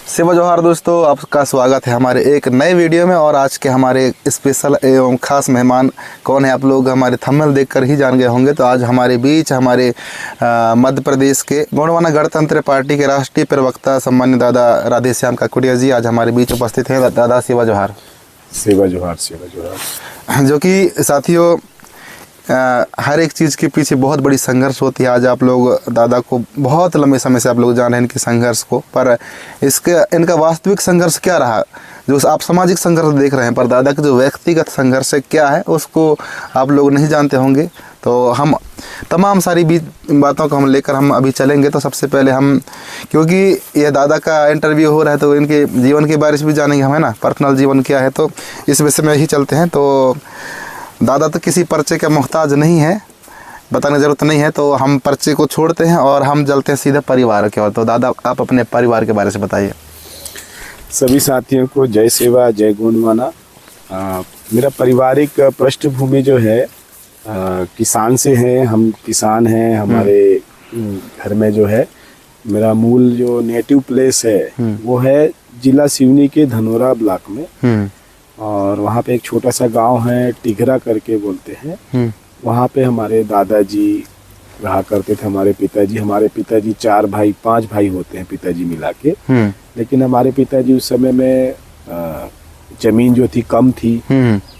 सेवा जोहार दोस्तों, आपका स्वागत है हमारे एक नए वीडियो में। और आज के हमारे स्पेशल एवं खास मेहमान कौन है, आप लोग हमारे थंबनेल देखकर ही जान गए होंगे। तो आज हमारे बीच हमारे मध्य प्रदेश के गोंडवाना गणतंत्र पार्टी के राष्ट्रीय प्रवक्ता सम्मान्य दादा राधेश्याम काकुड़िया जी आज हमारे बीच उपस्थित हैं। दादा सेवा जोहार। सेवा जोहार, सेवा जोहार। जो कि साथियों हर एक चीज़ के पीछे बहुत बड़ी संघर्ष होती है। आज आप लोग दादा को बहुत लंबे समय से आप लोग जान रहे हैं इनके संघर्ष को, पर इनका वास्तविक संघर्ष क्या रहा, जो आप सामाजिक संघर्ष देख रहे हैं, पर दादा का जो व्यक्तिगत संघर्ष क्या है उसको आप लोग नहीं जानते होंगे। तो हम तमाम सारी बातों को हम लेकर हम अभी चलेंगे। तो सबसे पहले हम, क्योंकि यह दादा का इंटरव्यू हो रहा है, तो इनके जीवन के बारे में भी जानेंगे हम, है ना, पर्सनल जीवन क्या है। तो इस विषय में ही चलते हैं। तो दादा तो किसी पर्चे का मोहताज नहीं है, बताने ज़रूरत नहीं है। तो हम पर्चे को छोड़ते हैं और हम चलते हैं सीधे परिवार के ओर। तो दादा आप अपने परिवार के बारे से बताइए। सभी साथियों को जय सेवा, जय गोंडवाना। मेरा पारिवारिक पृष्ठभूमि जो है किसान से है। हम किसान हैं। हमारे घर में जो है मेरा मूल जो नेटिव प्लेस है वो है जिला सिवनी के धनोरा ब्लॉक में। और वहाँ पे एक छोटा सा गांव है, टिघरा करके बोलते हैं। वहाँ पे हमारे दादाजी रहा करते थे। हमारे पिताजी 5 भाई होते हैं पिताजी मिला के। लेकिन हमारे पिताजी उस समय में जमीन जो थी कम थी,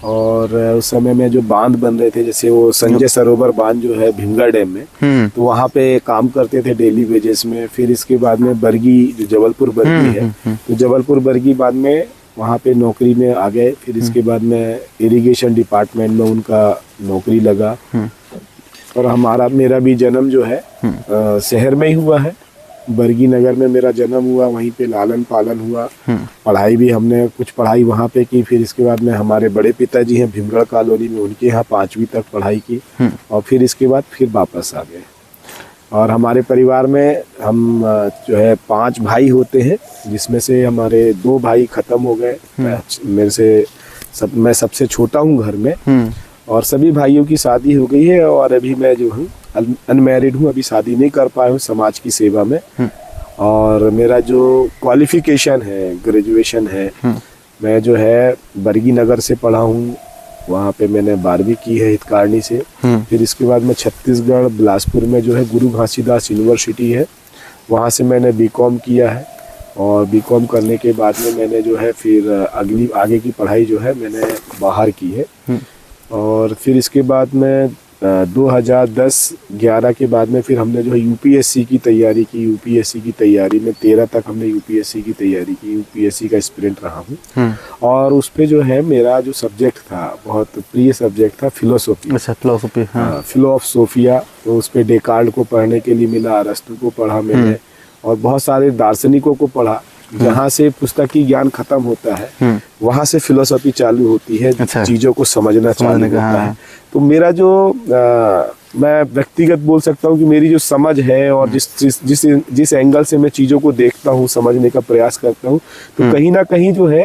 और उस समय में जो बांध बन रहे थे, जैसे वो संजय सरोवर बांध जो है भीमगढ़ डैम में, तो वहाँ पे काम करते थे डेली वेजेस में। फिर इसके बाद में बरगी, जो जबलपुर बरगी है, तो जबलपुर बरगी बाद में वहाँ पे नौकरी में आ गए। फिर इसके बाद में इरिगेशन डिपार्टमेंट में उनका नौकरी लगा। और मेरा भी जन्म जो है शहर में ही हुआ है, बरगी नगर में मेरा जन्म हुआ। वहीं पे लालन पालन हुआ। पढ़ाई भी हमने कुछ पढ़ाई वहाँ पे की। फिर इसके बाद में हमारे बड़े पिताजी हैं भीमगढ़ कॉलोनी में, उनके यहाँ 5वीं तक पढ़ाई की। और फिर इसके बाद फिर वापस आ गए। और हमारे परिवार में हम जो है 5 भाई होते हैं, जिसमें से हमारे 2 भाई खत्म हो गए। मैं सबसे छोटा हूँ घर में। और सभी भाइयों की शादी हो गई है। और अभी मैं जो हूँ अनमैरिड हूँ, अभी शादी नहीं कर पाया हूँ समाज की सेवा में। और मेरा जो क्वालिफिकेशन है, ग्रेजुएशन है, मैं जो है बरगी नगर से पढ़ा हूँ। वहाँ पे मैंने 12वीं की है हितकारनी से। फिर इसके बाद मैं छत्तीसगढ़ बिलासपुर में जो है गुरु घासीदास यूनिवर्सिटी है, वहाँ से मैंने बीकॉम किया है। और बीकॉम करने के बाद में मैंने जो है फिर आगे की पढ़ाई जो है मैंने बाहर की है। और फिर इसके बाद में 2010-11 के बाद में फिर हमने जो है यूपीएससी की तैयारी की। यूपीएससी की तैयारी में 13 तक हमने यूपीएससी की तैयारी की। यूपीएससी का एस्पिरेंट रहा हूँ। और उस पे जो है मेरा जो सब्जेक्ट था, बहुत प्रिय सब्जेक्ट था, फिलोसोफी। अच्छा, फिलोसोफी। हाँ, फिलोसोफिया। तो उस पे डेकार्ड को पढ़ने के लिए मिला, अरस्तु को पढ़ा मैंने, और बहुत सारे दार्शनिकों को पढ़ा। जहाँ से पुस्तकीय ज्ञान खत्म होता है, वहाँ से फिलोसॉफी चालू होती है। अच्छा। चीजों को समझना चालू होता है। तो मेरा जो मैं व्यक्तिगत बोल सकता हूँ कि मेरी जो समझ है और जिस एंगल से मैं चीजों को देखता हूँ, समझने का प्रयास करता हूँ, तो कहीं ना कहीं जो है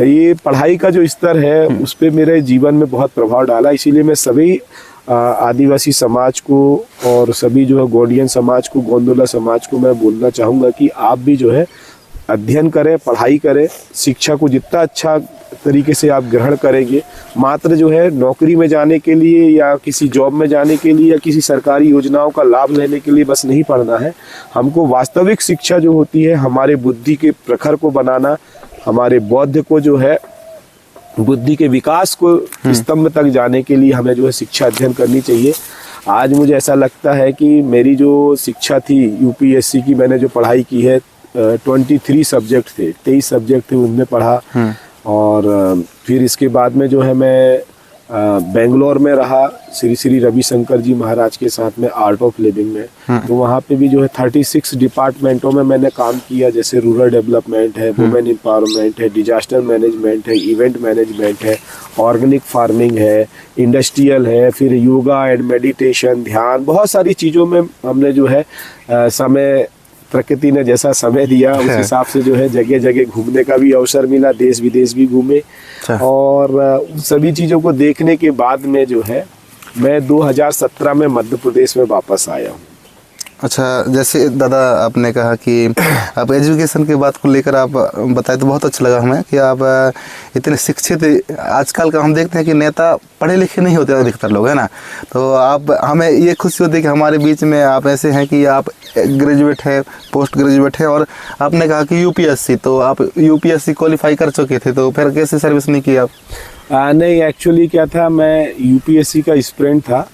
ये पढ़ाई का जो स्तर है उस पर मेरे जीवन में बहुत प्रभाव डाला। इसीलिए मैं सभी आदिवासी समाज को और सभी जो है गोंडियन समाज को, गोंडोला समाज को मैं बोलना चाहूँगा कि आप भी जो है अध्ययन करें, पढ़ाई करें। शिक्षा को जितना अच्छा तरीके से आप ग्रहण करेंगे, मात्र जो है नौकरी में जाने के लिए या किसी जॉब में जाने के लिए या किसी सरकारी योजनाओं का लाभ लेने के लिए बस नहीं पढ़ना है। हमको वास्तविक शिक्षा जो होती है, हमारे बुद्धि के प्रखर को बनाना, हमारे बौद्ध को जो है बुद्धि के विकास को स्तंभ तक जाने के लिए हमें जो है शिक्षा अध्ययन करनी चाहिए। आज मुझे ऐसा लगता है कि मेरी जो शिक्षा थी यूपीएससी की, मैंने जो पढ़ाई की है, 23 सब्जेक्ट थे, 23 सब्जेक्ट थे, उनमें पढ़ा। और फिर इसके बाद में जो है मैं बेंगलोर में रहा, श्री रविशंकर जी महाराज के साथ में आर्ट ऑफ लिविंग में। तो वहाँ पे भी जो है 36 डिपार्टमेंटों में मैंने काम किया, जैसे रूरल डेवलपमेंट है, वुमेन एम्पावरमेंट है, डिजास्टर मैनेजमेंट है, इवेंट मैनेजमेंट है, ऑर्गेनिक फार्मिंग है, इंडस्ट्रियल है, फिर योगा एंड मेडिटेशन, ध्यान, बहुत सारी चीज़ों में हमने जो है समय, प्रकृति ने जैसा समय दिया उस हिसाब से जो है जगह जगह घूमने का भी अवसर मिला, देश विदेश भी घूमे। और उन सभी चीज़ों को देखने के बाद में जो है मैं 2017 में मध्य प्रदेश में वापस आया हूँ। अच्छा, जैसे दादा आपने कहा कि आप एजुकेशन के बात को लेकर आप बताए तो बहुत अच्छा लगा हमें कि आप इतने शिक्षित। आजकल का हम देखते हैं कि नेता पढ़े लिखे नहीं होते अधिकतर लोग, है ना। तो आप, हमें ये खुशी होती है कि हमारे बीच में आप ऐसे हैं कि आप ग्रेजुएट है, पोस्ट ग्रेजुएट है, और आपने कहा कि यूपीएससी, तो आप यूपीएससी क्वालिफाई कर चुके थे, तो फिर कैसे सर्विस नहीं की आप? नहीं, एक्चुअली क्या था, मैं यूपीएससी का एस्पिरेंट था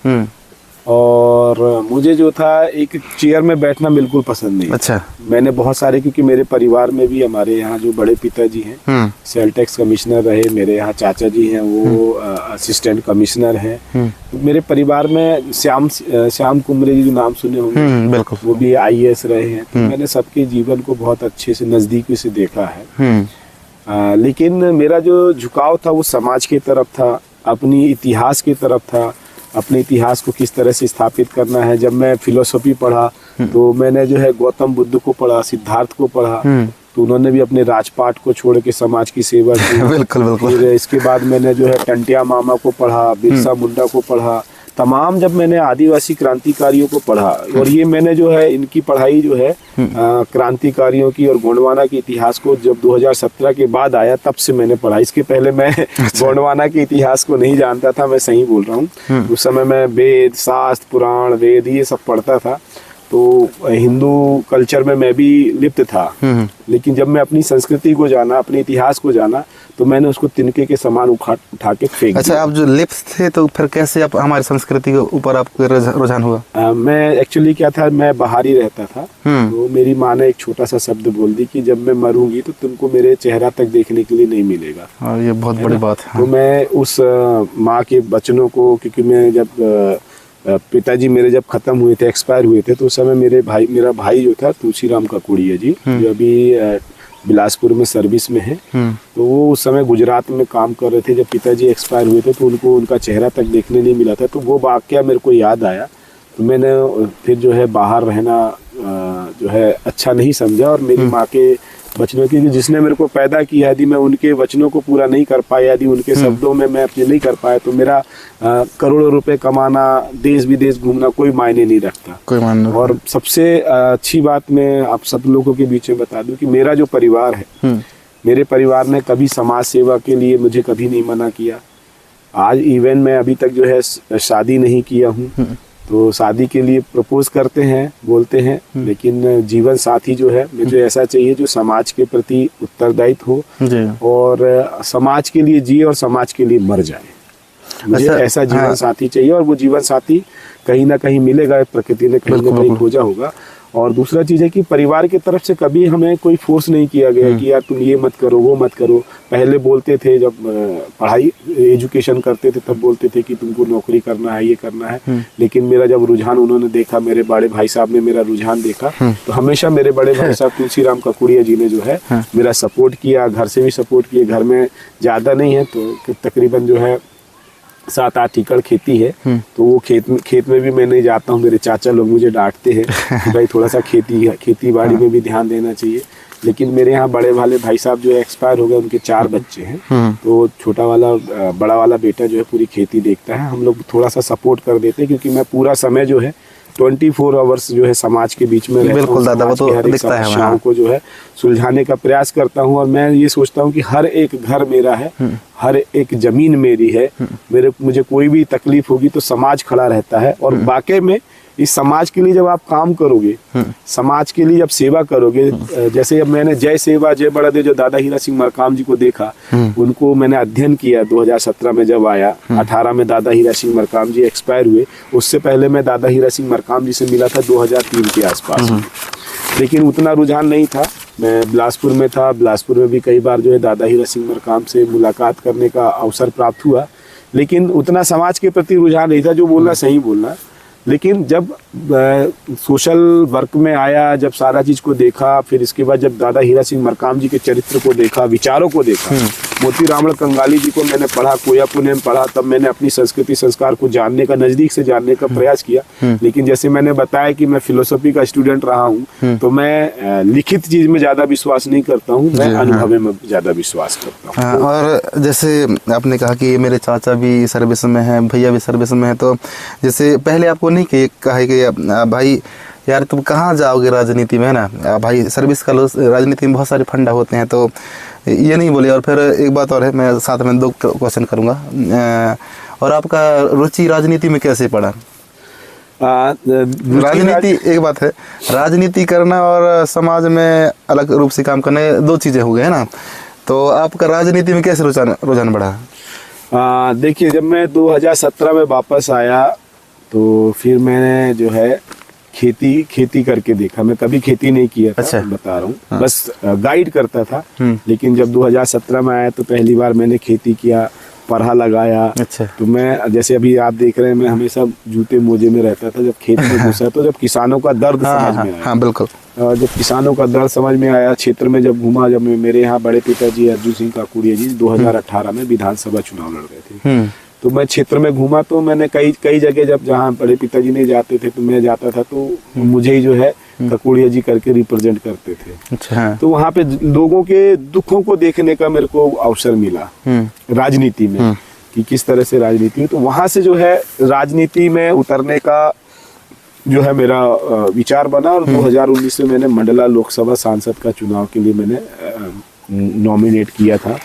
और मुझे जो था एक चेयर में बैठना बिल्कुल पसंद नहीं। अच्छा। मैंने बहुत सारे, क्योंकि मेरे परिवार में भी, हमारे यहाँ जो बड़े पिताजी हैं सेल टैक्स कमिश्नर रहे, मेरे यहाँ चाचा जी हैं वो असिस्टेंट कमिश्नर हैं। मेरे परिवार में श्याम कुमरे जी, जो नाम सुने होंगे, बिल्कुल, वो भी आईएएस रहे हैं। तो मैंने सबके जीवन को बहुत अच्छे से नजदीकी से देखा है। लेकिन मेरा जो झुकाव था वो समाज की तरफ था, अपनी इतिहास की तरफ था, अपने इतिहास को किस तरह से स्थापित करना है। जब मैं फिलोसफी पढ़ा तो मैंने जो है गौतम बुद्ध को पढ़ा, सिद्धार्थ को पढ़ा, तो उन्होंने भी अपने राजपाट को छोड़ के समाज की सेवा की। बिल्कुल बिल्कुल। फिर इसके बाद मैंने जो है टंटिया मामा को पढ़ा, बिरसा मुंडा को पढ़ा, तमाम जब मैंने आदिवासी क्रांतिकारियों को पढ़ा, और ये मैंने जो है इनकी पढ़ाई जो है क्रांतिकारियों की और गोंडवाना के इतिहास को जब 2017 के बाद आया तब से मैंने पढ़ा। इसके पहले मैं गोंडवाना के इतिहास को नहीं जानता था, मैं सही बोल रहा हूँ। उस समय मैं वेद, शास्त्र, पुराण, वेद ये सब पढ़ता था, तो हिंदू कल्चर में मैं भी लिप्त था। लेकिन जब मैं अपनी संस्कृति को जाना, अपने इतिहास को जाना, तो मैंने उसको तिनके के समान उठा के फेंक दिया। अच्छा, आप जो लिप्त थे तो फिर कैसे आप हमारी संस्कृति के ऊपर आपको रुझान हुआ? मैं एक्चुअली क्या था, मैं बाहर ही रहता था। तो मेरी माँ ने एक छोटा सा शब्द बोल दी कि जब मैं मरूंगी तो तुमको मेरे चेहरा तक देखने के लिए नहीं मिलेगा। और ये बहुत बड़ी बात है। तो मैं उस माँ के वचनों को, क्योंकि मैं जब पिताजी मेरे जब खत्म हुए थे, एक्सपायर हुए थे, तो उस समय मेरा भाई जो था तुलसीराम ककुड़िया जी, जो अभी बिलासपुर में सर्विस में है, तो वो उस समय गुजरात में काम कर रहे थे। जब पिताजी एक्सपायर हुए थे तो उनको उनका चेहरा तक देखने नहीं मिला था, तो वो वाकया मेरे को याद आया। तो मैंने फिर जो है बाहर रहना जो है अच्छा नहीं समझा, और मेरी माँ के वचनों की, जिसने मेरे को पैदा किया, यदि मैं उनके वचनों को पूरा नहीं कर पाया, यदि उनके शब्दों में मैं अपने नहीं कर पाया, तो मेरा करोड़ों रुपए कमाना, देश विदेश घूमना कोई मायने नहीं रखता। कोई मायने नहीं। और सबसे अच्छी बात मैं आप सब लोगों के बीच में बता दूं कि मेरा जो परिवार है, मेरे परिवार ने कभी समाज सेवा के लिए मुझे कभी नहीं मना किया। आज इवन मैं अभी तक जो है शादी नहीं किया हूँ, तो शादी के लिए प्रपोज करते हैं, बोलते हैं, लेकिन जीवन साथी जो है मुझे ऐसा चाहिए जो समाज के प्रति उत्तरदायित्व हो और समाज के लिए जिए और समाज के लिए मर जाए। मुझे ऐसा जीवन साथी चाहिए, और वो जीवन साथी कहीं ना कहीं मिलेगा, प्रकृति ने कहीं ना कहीं खोजा होगा। और दूसरा चीज है कि परिवार की तरफ से कभी हमें कोई फोर्स नहीं किया गया कि यार तुम ये मत करो, वो मत करो। पहले बोलते थे, जब पढ़ाई एजुकेशन करते थे तब बोलते थे कि तुमको नौकरी करना है, ये करना है। लेकिन मेरा जब रुझान उन्होंने देखा, मेरे बड़े भाई साहब ने मेरा रुझान देखा, तो हमेशा मेरे बड़े भाई साहब तुलसीराम ककुड़िया जी ने जो है मेरा सपोर्ट किया, घर से भी सपोर्ट किया। घर में ज्यादा नहीं है तो तकरीबन जो है 7-8 एकड़ खेती है, तो वो खेत में भी मैं नहीं जाता हूँ। मेरे चाचा लोग मुझे डांटते हैं कि भाई थोड़ा सा खेती बाड़ी में भी ध्यान देना चाहिए। लेकिन मेरे यहाँ बड़े वाले भाई साहब जो एक्सपायर हो गए, उनके 4 बच्चे हैं, तो छोटा वाला बड़ा वाला बेटा जो है पूरी खेती देखता है। हम लोग थोड़ा सा सपोर्ट कर देते हैं, क्योंकि मैं पूरा समय जो है 24 आवर्स जो है समाज के बीच में रहता हूँ। बिल्कुल दादा, वो तो दिखता है। समस्याओं को जो है सुलझाने का प्रयास करता हूँ, और मैं ये सोचता हूँ कि हर एक घर मेरा है, हर एक जमीन मेरी है। मुझे कोई भी तकलीफ होगी तो समाज खड़ा रहता है। और वाकई में इस समाज के लिए जब आप काम करोगे, समाज के लिए जब सेवा करोगे, जैसे जब मैंने जय सेवा जय बड़ा देव जो दादा हीरा सिंह मरकाम जी को देखा, उनको मैंने अध्ययन किया 2017 में जब आया। 18 में दादा हीरा सिंह मरकाम जी एक्सपायर हुए, उससे पहले मैं दादा हीरा सिंह मरकाम जी से मिला था 2003 के आसपास। लेकिन उतना रुझान नहीं था। मैं बिलासपुर में था, बिलासपुर में भी कई बार जो है दादा हीरा सिंह मरकाम से मुलाकात करने का अवसर प्राप्त हुआ, लेकिन उतना समाज के प्रति रुझान नहीं था। जो बोलना सही बोलना। लेकिन जब सोशल वर्क में आया, जब सारा चीज को देखा, फिर इसके बाद जब दादा हीरा सिंह मरकाम जी के चरित्र को देखा, विचारों को देखा, मोती रामड़ कंगाली जी को मैंने पढ़ा, कोया पुणे में पढ़ा, तब मैंने अपनी संस्कृति संस्कार को जानने का, नजदीक से जानने का प्रयास किया। लेकिन जैसे मैंने बताया कि मैं फिलोसफी का स्टूडेंट रहा हूँ, तो मैं लिखित चीज में ज्यादा विश्वास नहीं करता हूँ, मैं अनुभव में ज्यादा विश्वास करता हूँ। और जैसे आपने कहा कि मेरे चाचा भी सर्विस में है, भैया भी सर्विस में है, तो जैसे पहले आपको नहीं कहा कि भाई यार तुम कहाँ जाओगे राजनीति में, है ना भाई, सर्विस का राजनीति में बहुत सारे फंडा होते हैं, तो ये नहीं बोले। और फिर एक बात और है, मैं साथ में 2 क्वेश्चन करूँगा। और आपका रुचि राजनीति में कैसे पड़ा? राजनीति एक बात है, राजनीति करना और समाज में अलग रूप से काम करना 2 चीज़ें हो गए, है ना। तो आपका राजनीति में कैसे रुझान बढ़ा? देखिए, जब मैं 2017 में वापस आया तो फिर मैंने जो है खेती करके देखा। मैं कभी खेती नहीं किया था, अच्छा। बता रहा हूँ। हाँ। बस गाइड करता था। लेकिन जब 2017 में आया तो पहली बार मैंने खेती किया, पराहा लगाया। अच्छा। तो मैं, जैसे अभी आप देख रहे हैं, मैं हमेशा जूते मोजे में रहता था। जब खेत में घुसा तो जब किसानों का दर्द समझ में आया। हाँ बिल्कुल। जब किसानों का दर्द समझ में आया, क्षेत्र में जब घूमा, जब मेरे यहाँ बड़े पिताजी अर्जुन सिंह काकुड़िया जी 2018 में विधानसभा चुनाव लड़ रहे थे, तो मैं क्षेत्र में घूमा। तो मैंने कई जगह, जब जहाँ बड़े पिताजी नहीं जाते थे तो मैं जाता था, तो मुझे ही जो है काकुड़िया जी करके रिप्रेजेंट करते थे। अच्छा। तो वहाँ पे लोगों के दुखों को देखने का मेरे को अवसर मिला राजनीति में, कि किस तरह से राजनीति में। तो वहां से जो है राजनीति में उतरने का जो है मेरा विचार बना। और 2019 में मैंने मंडला लोकसभा सांसद का चुनाव के लिए मैंने नॉमिनेट किया था,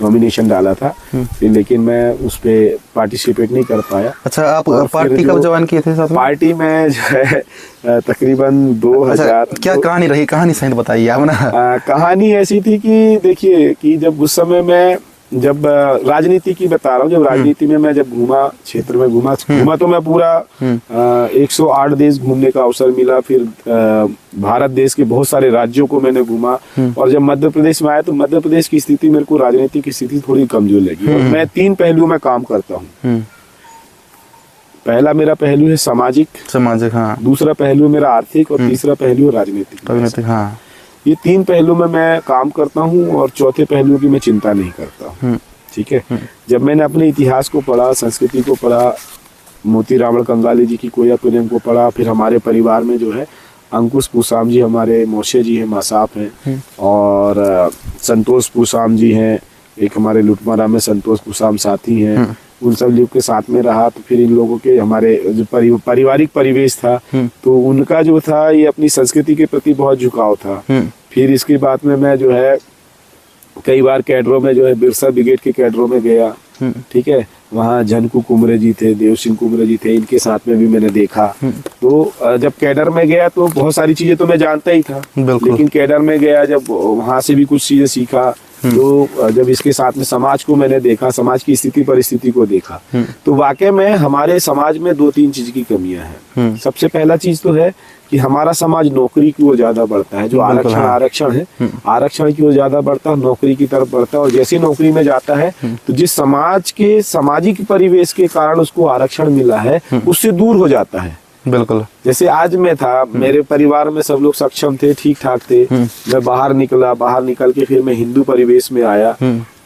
नॉमिनेशन डाला था, लेकिन मैं उस पे पार्टिसिपेट नहीं कर पाया। अच्छा, आप पार्टी कब ज्वाइन किए थे साथ में? पार्टी में जो है तकरीबन 2000। अच्छा, क्या कहानी रही, कहानी सही बताइए आप ना। कहानी ऐसी थी कि देखिए, कि जब उस समय मैं जब राजनीति की बता रहा हूँ, जब राजनीति में मैं जब घूमा, क्षेत्र में घूमा तो मैं पूरा 108 देश घूमने का अवसर मिला। फिर भारत देश के बहुत सारे राज्यों को मैंने घूमा। और जब मध्य प्रदेश में आया तो मध्य प्रदेश की स्थिति, मेरे को राजनीति की स्थिति थोड़ी कमजोर लगी। और मैं 3 पहलुओं में काम करता हूँ। पहला मेरा पहलू है सामाजिक, हाँ। दूसरा पहलू है मेरा आर्थिक, और तीसरा पहलू है राजनीतिक। हाँ। ये 3 पहलू में मैं काम करता हूँ, और चौथे पहलू की मैं चिंता नहीं करता हूँ। ठीक है। जब मैंने अपने इतिहास को पढ़ा, संस्कृति को पढ़ा, मोती रावण कंगाली जी की कोया प्रेम को पढ़ा, फिर हमारे परिवार में जो है अंकुश पूसाम जी हमारे मौसे जी हैं, मासाफ हैं, और संतोष पूसाम जी हैं, एक हमारे लुटमारा में संतोष पूसाम साथी हैं। उन सब लोग के साथ में रहा। तो फिर इन लोगों के हमारे जो पारिवारिक परिवेश था, तो उनका जो था, ये अपनी संस्कृति के प्रति बहुत झुकाव था। फिर इसके बाद में मैं जो है कई बार कैडरों में जो है बिरसा ब्रिगेड के कैडरों में गया। ठीक है। वहाँ झनकू कुमरे जी थे, देव सिंह कुमरे जी थे, इनके साथ में भी मैंने देखा। तो जब कैडर में गया तो बहुत सारी चीजें तो मैं जानता ही था, लेकिन कैडर में गया जब वहाँ से भी कुछ चीजें सीखा। तो जब इसके साथ में समाज को मैंने देखा, समाज की स्थिति परिस्थिति को देखा, तो वाकई में हमारे समाज में 2-3 चीज की कमियां हैं। सबसे पहला चीज तो है कि हमारा समाज नौकरी की ओर ज्यादा बढ़ता है। जो आरक्षण है, आरक्षण की ओर ज्यादा बढ़ता है, नौकरी की तरफ बढ़ता है। और जैसे नौकरी में जाता है तो जिस समाज के सामाजिक परिवेश के कारण उसको आरक्षण मिला है, उससे दूर हो जाता है। बिल्कुल। जैसे आज मैं था, मेरे परिवार में सब लोग सक्षम थे, ठीक ठाक थे। मैं बाहर निकल के फिर मैं हिंदू परिवेश में आया।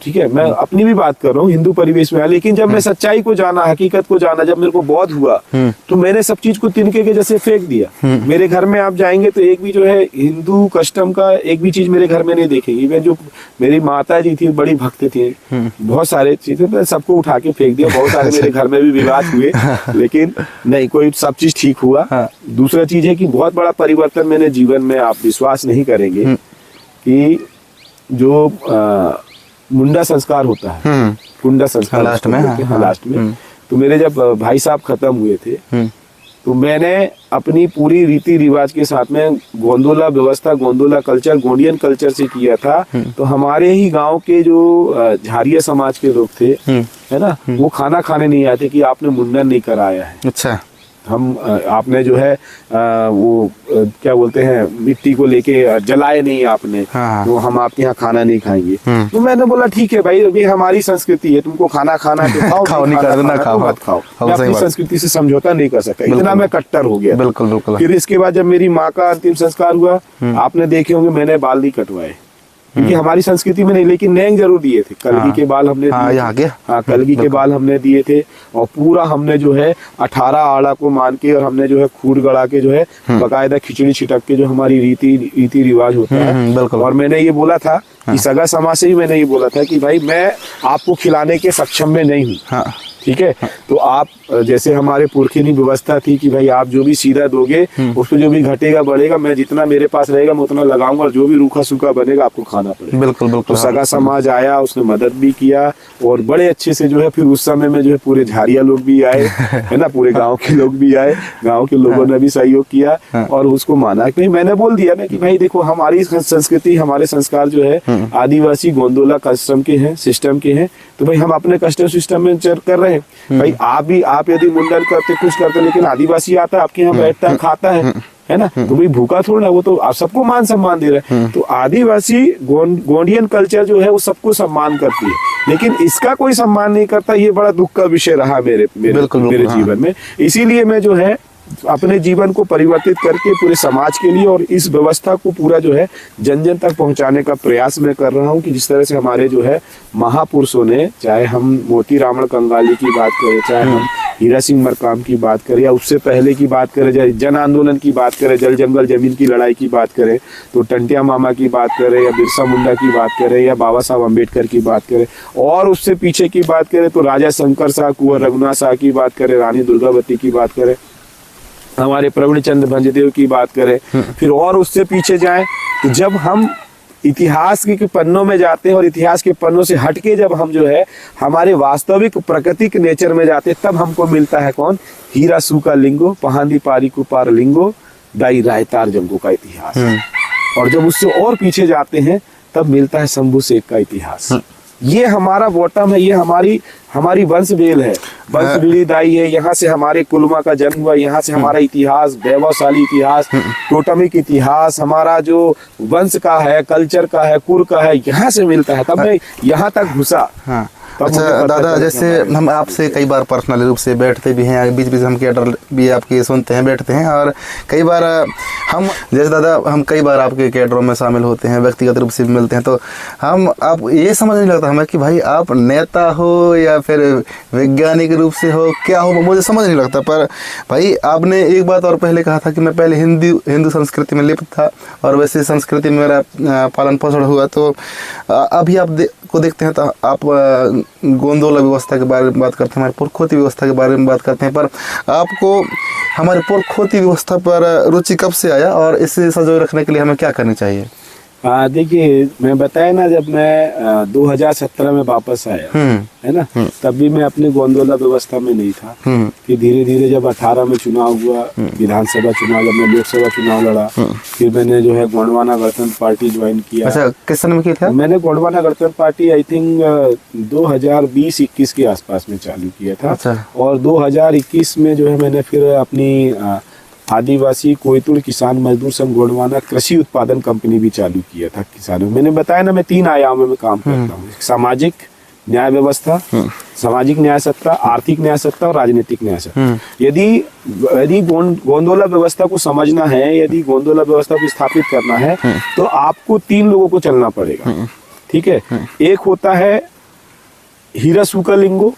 ठीक है, मैं अपनी भी बात कर रहा हूँ, हिंदू परिवेश में आया। लेकिन जब मैं सच्चाई को जाना, हकीकत को जाना, जब मेरे को बोध हुआ, तो मैंने सब चीज को तिनके के जैसे फेंक दिया। मेरे घर में आप जाएंगे तो एक भी जो है हिंदू कस्टम का एक भी चीज मेरे घर में नहीं देखेंगी। मैं जो मेरी माता जी थी, बड़ी भक्त थी, बहुत सारे चीजें मैं सबको उठा के फेंक दिया। बहुत सारे मेरे घर में भी विवाद हुए, लेकिन नहीं, कोई सब चीज ठीक हुआ। दूसरा चीज है कि बहुत बड़ा परिवर्तन मैंने जीवन में, आप विश्वास नहीं करेंगे कि जो मुंडा संस्कार होता है, कुंडा संस्कार लास्ट में, तो मेरे जब भाई साहब खत्म हुए थे, तो मैंने अपनी पूरी रीति रिवाज के साथ में गोंदोला व्यवस्था, गोंदोला कल्चर, गोंडियन कल्चर से किया था। तो हमारे ही गांव के जो झारिया समाज के लोग थे, है ना, वो खाना खाने नहीं आते कि आपने मुंडन नहीं कराया है। अच्छा। आपने जो है वो क्या बोलते हैं, मिट्टी को लेके जलाए नहीं आपने, तो हम आपके यहाँ खाना नहीं खाएंगे। तो मैंने बोला ठीक है भाई, ये हमारी संस्कृति है, तुमको खाना खाना है तो खाओ, खाओ, नहीं खाना खाओ, मत खाओ। मैं अपनी संस्कृति से समझौता नहीं कर सकता, इतना मैं कट्टर हो गया। बिल्कुल। फिर इसके बाद जब मेरी माँ का अंतिम संस्कार हुआ, आपने देखे होंगे मैंने बाल नहीं कटवाए, क्योंकि हमारी संस्कृति में नहीं, लेकिन नैंग जरूर दिए थे। कलगी के बाल हमने कलगी के बाल हमने दिए थे। और पूरा हमने जो है 18 आड़ा को मान के, और हमने जो है खूड गड़ा के, जो है बकायदा खिचड़ी छिटक के, जो हमारी रीति रिवाज होता है। और मैंने ये बोला था कि सगा समाज से ही मैंने ये बोला था कि भाई मैं आपको खिलाने के सक्षम में नहीं हूँ। ठीक है। तो आप जैसे हमारे पुरखे की व्यवस्था थी कि भाई आप जो भी सीधा दोगे उस पर जो भी घटेगा बढ़ेगा, मैं जितना मेरे पास रहेगा मैं उतना लगाऊंगा, और जो भी रूखा सूखा बनेगा आपको खाना पड़ेगा। बिल्कुल बिल्कुल। तो सगा समाज आया, उसने मदद भी किया और बड़े अच्छे से जो है फिर उस समय में जो है पूरे झारिया लोग भी आए, है ना, पूरे गांव के लोग भी आए, गांव के लोगों ने भी सहयोग किया और उसको माना कि मैंने बोल दिया ना कि भाई देखो हमारी संस्कृति, हमारे संस्कार जो है आदिवासी गोंदोला कस्टम के हैं, सिस्टम के हैं, तो भाई हम अपने कस्टम सिस्टम में कर रहे हैं। भाई आप यदि मुंडन करते कुछ करते, लेकिन आदिवासी आता है आपके यहाँ बैठता है, खाता है ना, तो भाई भूखा थोड़ा, वो तो आप सबको मान सम्मान दे रहे हैं। तो आदिवासी गोंडियन कल्चर जो है वो सबको सम्मान करती है, लेकिन इसका कोई सम्मान नहीं करता। ये बड़ा दुख का विषय रहा मेरे जीवन में। इसीलिए मैं जो है अपने जीवन को परिवर्तित करके पूरे समाज के लिए और इस व्यवस्था को पूरा जो है जन जन तक पहुंचाने का प्रयास मैं कर रहा हूं कि जिस तरह से हमारे जो है महापुरुषों ने, चाहे हम मोती रामन कंगाली की बात करें, चाहे हम हीरा सिंह मरकाम की बात करें, या उससे पहले की बात करें, जन आंदोलन की बात करें, जल जंगल जमीन की लड़ाई की बात करें, तो टंटिया मामा की बात करें, या बिरसा मुंडा की बात करें, या बाबा साहब अम्बेडकर की बात करें, और उससे पीछे की बात करें तो राजा शंकर शाह, कुंवर रघुनाथ शाह की बात करें, रानी दुर्गावती की बात करें, हमारे प्रवीण चंद्र भंजदेव की बात करें, फिर और उससे पीछे जाएं तो जब हम इतिहास के पन्नों में जाते हैं और इतिहास के पन्नों से हटके जब हम जो है हमारे वास्तविक प्राकृतिक नेचर में जाते हैं, तब हमको मिलता है कौन? हीरा सूका लिंगो, पहांदी पारी कुपार लिंगो, दाई रायतार जंगो का इतिहास। और जब उससे और पीछे जाते हैं तब मिलता है शंभू शेख का इतिहास। ये हमारा बॉटम है, ये हमारी वंश बेल है, वंश बीड़ीदाई है। यहाँ से हमारे कुलमा का जन्म हुआ, यहाँ से हमारा इतिहास, वैभवशाली इतिहास, टोटमिक इतिहास, हमारा जो वंश का है, कल्चर का है, कुल का है, यहाँ से मिलता है। तब मैं यहाँ तक घुसा। अच्छा दादा, जैसे हम आपसे कई बार पर्सनल रूप से बैठते भी हैं, बीच बीच हम कैडर भी आपके सुनते हैं, बैठते हैं, और कई बार हम जैसे दादा हम कई बार आपके कैडरों में शामिल होते हैं, व्यक्तिगत रूप से भी मिलते हैं, तो आप ये समझ नहीं लगता हमें कि भाई आप नेता हो या फिर वैज्ञानिक रूप से हो, क्या हो, मुझे समझ नहीं लगता। पर भाई आपने एक बात और पहले कहा था कि मैं पहले हिंदू संस्कृति में लिप्त था और वैसे संस्कृति में मेरा पालन पोषण हुआ, तो अभी आप को देखते हैं तो आप गोंदोला व्यवस्था के बारे में बात करते हैं, हमारे पुरखोती व्यवस्था के बारे में बात करते हैं, पर आपको हमारे पुरखोती व्यवस्था पर रुचि कब से आया और इसे सजोए रखने के लिए हमें क्या करनी चाहिए? देखिए, मैं बताया ना, जब मैं 2017 में वापस आया, है ना, तब भी मैं अपने गोंदोला व्यवस्था में नहीं था। फिर धीरे धीरे जब 18 में चुनाव हुआ, विधानसभा चुनाव, जब मैं लोकसभा चुनाव लड़ा, फिर मैंने जो है गोंडवाना गणतंत्र पार्टी ज्वाइन किया। अच्छा, किस सन में किया था? मैंने गोंडवाना गणतंत्र पार्टी आई थिंक 2020-21 के आसपास में चालू किया था। अच्छा। और 2021 में जो है मैंने फिर अपनी आदिवासी कोयतुल किसान मजदूर संघ गोंडवाना कृषि उत्पादन कंपनी भी चालू किया था किसानों। मैंने बताया ना, मैं 3 आयामों में काम करता हूँ: सामाजिक न्याय व्यवस्था, सामाजिक न्याय सत्ता, आर्थिक न्याय सत्ता और राजनीतिक न्याय सत्ता। यदि गोंदोला व्यवस्था को समझना है, यदि गोंदोला व्यवस्था को स्थापित करना है, तो आपको 3 लोगों को चलना पड़ेगा। ठीक है, एक होता है हीरा सूका लिंगो,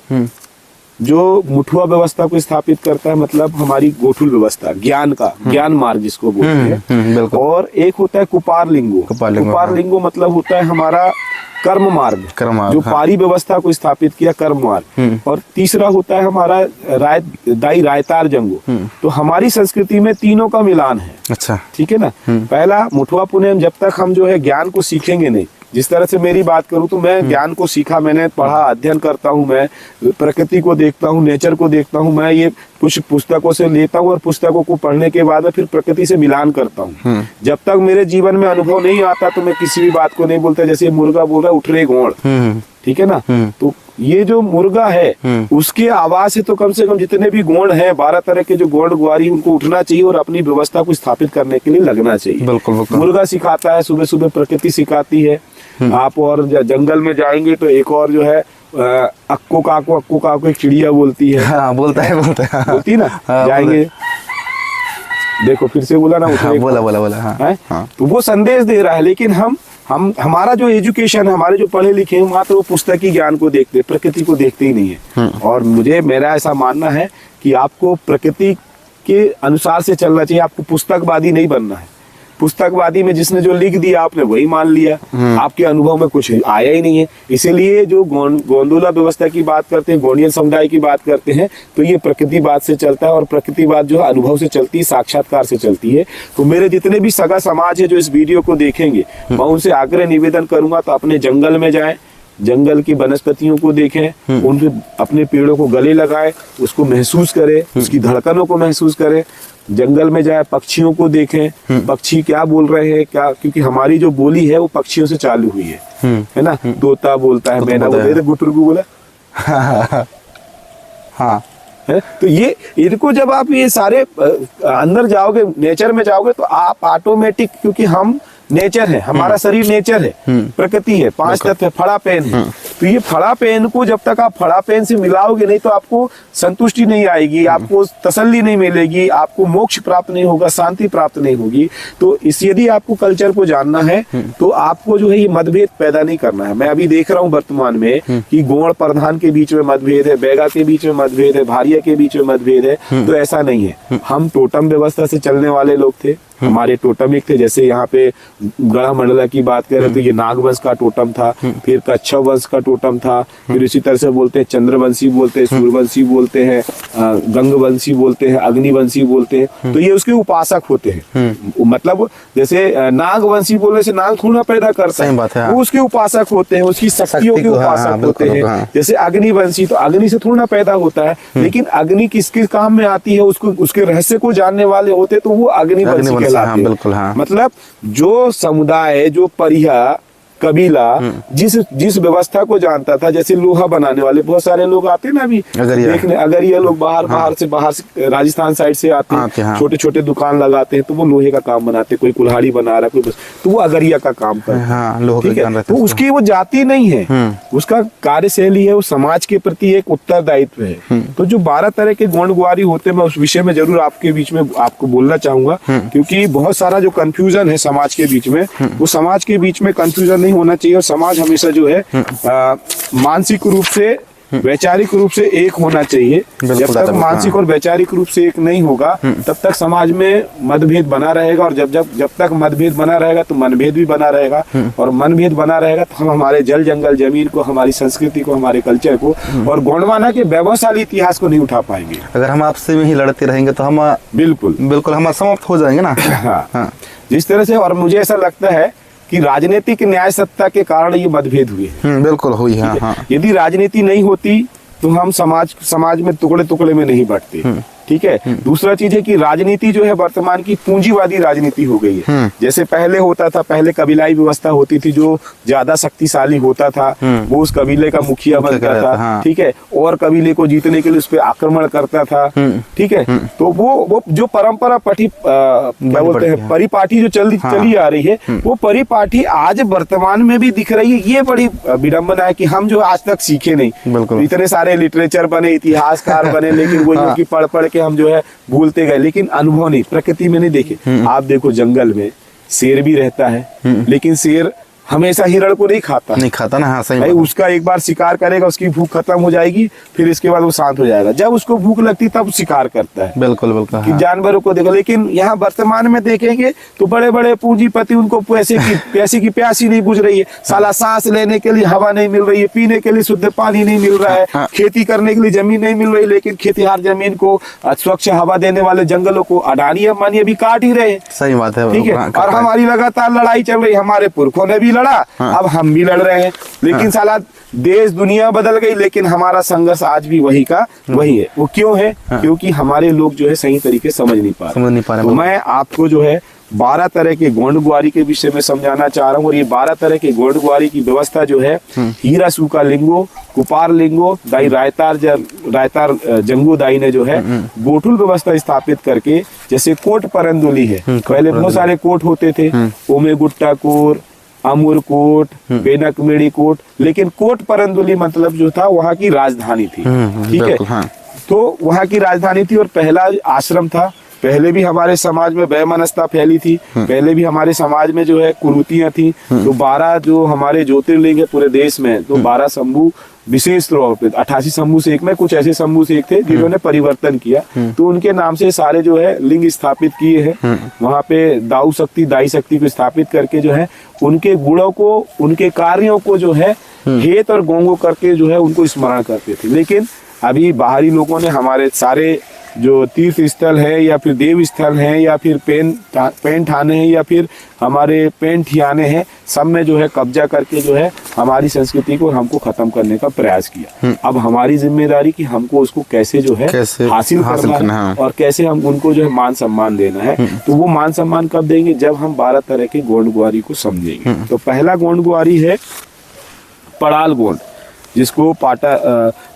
जो मुठुआ व्यवस्था को स्थापित करता है, मतलब हमारी गोठुल व्यवस्था, ज्ञान मार्ग जिसको बोलते हैं। और एक होता है कुपार लिंगो। कुपार लिंगो मतलब होता है हमारा कर्म मार्ग, जो पारी व्यवस्था को स्थापित किया, कर्म मार्ग। और तीसरा होता है हमारा दाई रायतार जंगो। तो हमारी संस्कृति में तीनों का मिलान है। अच्छा, ठीक है ना। पहला मुठुआ पुनेम, जब तक हम जो है ज्ञान को सीखेंगे नहीं, जिस तरह से मेरी बात करूं तो मैं ज्ञान को सीखा, मैंने पढ़ा, अध्ययन करता हूं, मैं प्रकृति को देखता हूं, नेचर को देखता हूं, मैं ये कुछ पुस्तकों से लेता हूं और पुस्तकों को पढ़ने के बाद मैं फिर प्रकृति से मिलान करता हूं। जब तक मेरे जीवन में अनुभव नहीं आता तो मैं किसी भी बात को नहीं बोलता। जैसे मुर्गा बोल रहा है, उठ रे गोड़, ठीक है ना। तो ये जो मुर्गा है उसकी आवाज से तो कम से कम जितने भी गोंड हैं, 12 तरह के जो गोंड गुआरी, उनको उठना चाहिए और अपनी व्यवस्था को स्थापित करने के लिए लगना चाहिए। बिल्कुल। मुर्गा सिखाता है, सुबह सुबह प्रकृति सिखाती है। आप और जंगल में जाएंगे तो एक और जो है अक्को काको एक चिड़िया बोलती है। हाँ, बोलती ना। जाएंगे, देखो फिर से बोला ना, बोला। हाँ। तो वो संदेश दे रहा है, लेकिन हमारा जो एजुकेशन है, हमारे जो पढ़े लिखे हैं, मात्र वो पुस्तकी ज्ञान को देखते, प्रकृति को देखते ही नहीं है। और मेरा ऐसा मानना है कि आपको प्रकृति के अनुसार से चलना चाहिए, आपको पुस्तकवादी नहीं बनना है। पुस्तकवादी में जिसने जो लिख दिया आपने वही मान लिया, आपके अनुभव में कुछ आया ही नहीं है। इसीलिए जो गोंडोला व्यवस्था की बात करते हैं, गोंडियन समुदाय की बात करते हैं, तो ये प्रकृतिवाद से चलता है और प्रकृतिवाद जो है अनुभव से चलती है, साक्षात्कार से चलती है। तो मेरे जितने भी सगा समाज है जो इस वीडियो को देखेंगे, मैं उनसे आग्रह निवेदन करूंगा तो अपने जंगल में जाएं, जंगल की वनस्पतियों को देखें, उन अपने पेड़ों को गले लगाएं, उसको महसूस करें, उसकी धड़कनों को महसूस करें। जंगल में जाए, पक्षियों को देखें, पक्षी क्या बोल रहे हैं, क्या, क्योंकि हमारी जो बोली है वो पक्षियों से चालू हुई है ना। तोता बोलता है, मैना बोलता है, गुटुरगु बोला हाँ है। तो ये इनको जब आप ये सारे अंदर जाओगे, नेचर में जाओगे, तो आप ऑटोमेटिक, क्योंकि हम नेचर है, हमारा शरीर नेचर है, प्रकृति है, 5 तत्व है, फड़ा पेन है। तो ये फड़ा पेन को जब तक आप फड़ा पेन से मिलाओगे नहीं तो आपको संतुष्टि नहीं आएगी, आपको तसल्ली नहीं मिलेगी, आपको मोक्ष प्राप्त नहीं होगा, शांति प्राप्त नहीं होगी। तो इस यदि आपको कल्चर को जानना है तो आपको जो है ये मतभेद पैदा नहीं करना है। मैं अभी देख रहा हूँ वर्तमान में कि गोंड प्रधान के बीच में मतभेद है, बैगा के बीच में मतभेद है, भारिया के बीच में मतभेद है। तो ऐसा नहीं है, हम टोटम व्यवस्था से चलने वाले लोग थे, हमारे टोटम एक थे। जैसे यहाँ पे गढ़ा मंडला की बात करें तो ये नागवंश का टोटम था, फिर कच्छप वंश का टोटम था, फिर इसी तरह से बोलते हैं चंद्रवंशी बोलते हैं, सूर्यवंशी बोलते हैं, गंगवंशी बोलते हैं, अग्निवंशी बोलते हैं। तो ये उसके उपासक होते हैं। मतलब जैसे नागवंशी बोलने से नाग थोड़ा पैदा करता है, वो उसके उपासक होते हैं, उसकी शक्तियों के उपासक होते हैं। जैसे अग्निवंशी तो अग्नि से थोड़ा पैदा होता है, लेकिन अग्नि किसके काम में आती है, उसको उसके रहस्य को जानने वाले होते तो वो अग्निवंशी कहलाते हैं। मतलब जो समुदाय, जो परिया कबीला जिस व्यवस्था को जानता था, जैसे लोहा बनाने वाले बहुत सारे लोग आते हैं ना अभी देखने, अगर ये लोग बाहर से राजस्थान साइड से आते हैं, छोटे छोटे दुकान लगाते हैं, तो वो लोहे का काम बनाते हैं, कोई कुल्हाड़ी बना रहा है, कोई तो वो अगरिया का काम करते हैं, ठीक है। तो उसकी वो जाति नहीं है, उसका कार्यशैली है, वो समाज के प्रति एक उत्तरदायित्व है। तो जो 12 तरह के गोंड ग्वारी होते हैं, मैं उस विषय में जरूर आपके बीच में आपको बोलना चाहूंगा, क्योंकि बहुत सारा जो कंफ्यूजन है समाज के बीच में, वो समाज के बीच में कंफ्यूजन नहीं होना चाहिए। और समाज हमेशा जो है मानसिक रूप से, वैचारिक रूप से एक होना चाहिए। जब तक मानसिक और वैचारिक रूप से एक नहीं होगा तब तक समाज में मतभेद बना रहेगा, और जब तक मतभेद बना रहेगा तो मनभेद भी बना रहेगा, और मनभेद बना रहेगा तो हम हमारे जल जंगल जमीन को, हमारी संस्कृति को, हमारे कल्चर को और गोंडवाना के वैभवशाली इतिहास को नहीं उठा पाएंगे। अगर हम आपसे में ही लड़ते रहेंगे तो हम बिल्कुल हम समाप्त हो जाएंगे ना। हाँ, जिस तरह से, और मुझे ऐसा लगता है कि राजनीतिक न्याय सत्ता के कारण ये मतभेद हुए। बिल्कुल हुई है। हाँ। यदि राजनीति नहीं होती तो हम समाज में टुकड़े टुकड़े में नहीं बंटते, ठीक है। दूसरा चीज है कि राजनीति जो है वर्तमान की पूंजीवादी राजनीति हो गई है। जैसे पहले होता था, पहले कबीलाई व्यवस्था होती थी, जो ज्यादा शक्तिशाली होता था वो उस कबीले का मुखिया बनता था, ठीक है, और कबीले को जीतने के लिए उस पर आक्रमण करता था, ठीक है। तो वो जो परंपरा क्या बोलते हैं, परिपाटी जो चली आ रही है, वो परिपाटी आज वर्तमान में भी दिख रही है। ये बड़ी विडंबना है कि हम जो आज तक सीखे नहीं, इतने सारे लिटरेचर बने, इतिहासकार बने, लेकिन वो पढ़ के हम जो है भूलते गए, लेकिन अनुभव नहीं, प्रकृति में नहीं देखे। आप देखो जंगल में शेर भी रहता है, लेकिन शेर हमेशा हिरण को नहीं खाता ना। हाँ, सही भाई, उसका एक बार शिकार करेगा, उसकी भूख खत्म हो जाएगी, फिर इसके बाद वो शांत हो जाएगा। जब उसको भूख लगती तब शिकार करता है। बिल्कुल कि जानवरों को देखो। लेकिन यहाँ वर्तमान में देखेंगे तो बड़े बड़े पूंजीपति, उनको पैसे की प्यास ही नहीं बुझ रही है। साला सांस लेने के लिए हवा नहीं मिल रही है, पीने के लिए शुद्ध पानी नहीं मिल रहा है, खेती करने के लिए जमीन नहीं मिल रही, लेकिन खेतीहार जमीन को, स्वच्छ हवा देने वाले जंगलों को अडानी अंबानी अभी काट ही रहे। सही बात है, ठीक है। और हमारी लगातार लड़ाई चल रही, हमारे पुरखों ने भी लड़ा, अब हम भी लड़ रहे हैं, लेकिन साला देश दुनिया बदल गई, लेकिन हमारा संघर्ष आज भी वही का वही है। वो क्यों है? क्योंकि हमारे लोग जो है सही तरीके समझ नहीं पा रहे। तो मैं आपको जो है 12 तरह के गोंड ग्वारी के विषय में समझाना चाह रहा हूँ। और ये 12 तरह के गोंड ग्वारी की व्यवस्था जो है, हीरा सूका लिंगो, कुपार लिंगो दाई, रायतार जंगो दाई ने जो है गोठुल व्यवस्था स्थापित करके, जैसे कोट परंदुली है, पहले बहुत सारे कोट होते थे, ओमे गुट्टा कोर, अमूर कोट, बेनक मेड़ी कोट, लेकिन कोट परंदुली मतलब जो था वहाँ की राजधानी थी, ठीक है। तो वहाँ की राजधानी थी और पहला आश्रम था, पहले भी हमारे समाज में वैमनस्यता फैली थी, पहले भी हमारे समाज में जो है कुरीतियां थी। तो 12 जो हमारे ज्योतिर्लिंग है पूरे देश में, तो 12 शंभू विशेष तौर पे 88 शंभू से एक में कुछ ऐसे शंभू से एक थे जिन्होंने परिवर्तन किया, तो उनके नाम से सारे जो है लिंग स्थापित किए हैं। वहां पे दाऊ शक्ति दाई शक्ति को स्थापित करके जो है उनके गुणों को, उनके कार्यों को जो है हेत और गोंगो करके जो है उनको स्मरण करते थे। लेकिन अभी बाहरी लोगों ने हमारे सारे जो तीर्थ स्थल है या फिर देव स्थल है या फिर पेन ठाने हैं या फिर हमारे पेन ठियाने हैं, सब में जो है कब्जा करके जो है हमारी संस्कृति को हमको खत्म करने का प्रयास किया। अब हमारी जिम्मेदारी कि हमको उसको कैसे जो है हासिल करना है और कैसे हम उनको जो है मान सम्मान देना है। तो वो मान सम्मान कब देंगे? जब हम 12 तरह के गोंड गुआरी को समझेंगे। तो पहला गोंड गुआरी है पड़ाल गोंड, जिसको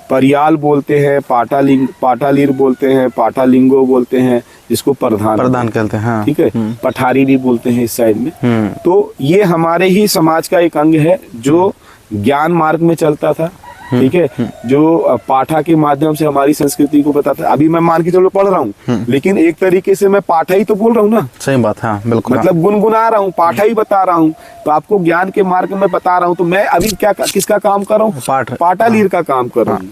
परियाल बोलते हैं, पाटालीर बोलते हैं, पाटालिंगो बोलते हैं, जिसको प्रधान कहते हैं। हाँ। ठीक है, पठारी भी बोलते हैं इस साइड में। तो ये हमारे ही समाज का एक अंग है जो ज्ञान मार्ग में चलता था। ठीक है, जो पाठा के माध्यम से हमारी संस्कृति को बताता है। अभी मैं मान के चलो पढ़ रहा हूँ, लेकिन एक तरीके से मैं पाठा ही तो बोल रहा हूँ ना। सही बात है, बिल्कुल। मतलब गुनगुना रहा हूँ, पाठा ही बता रहा हूँ। तो आपको ज्ञान के मार्ग में बता रहा हूँ। तो मैं अभी किसका काम कर रहा हूँ? पाटालीर का काम कर रहा हूँ।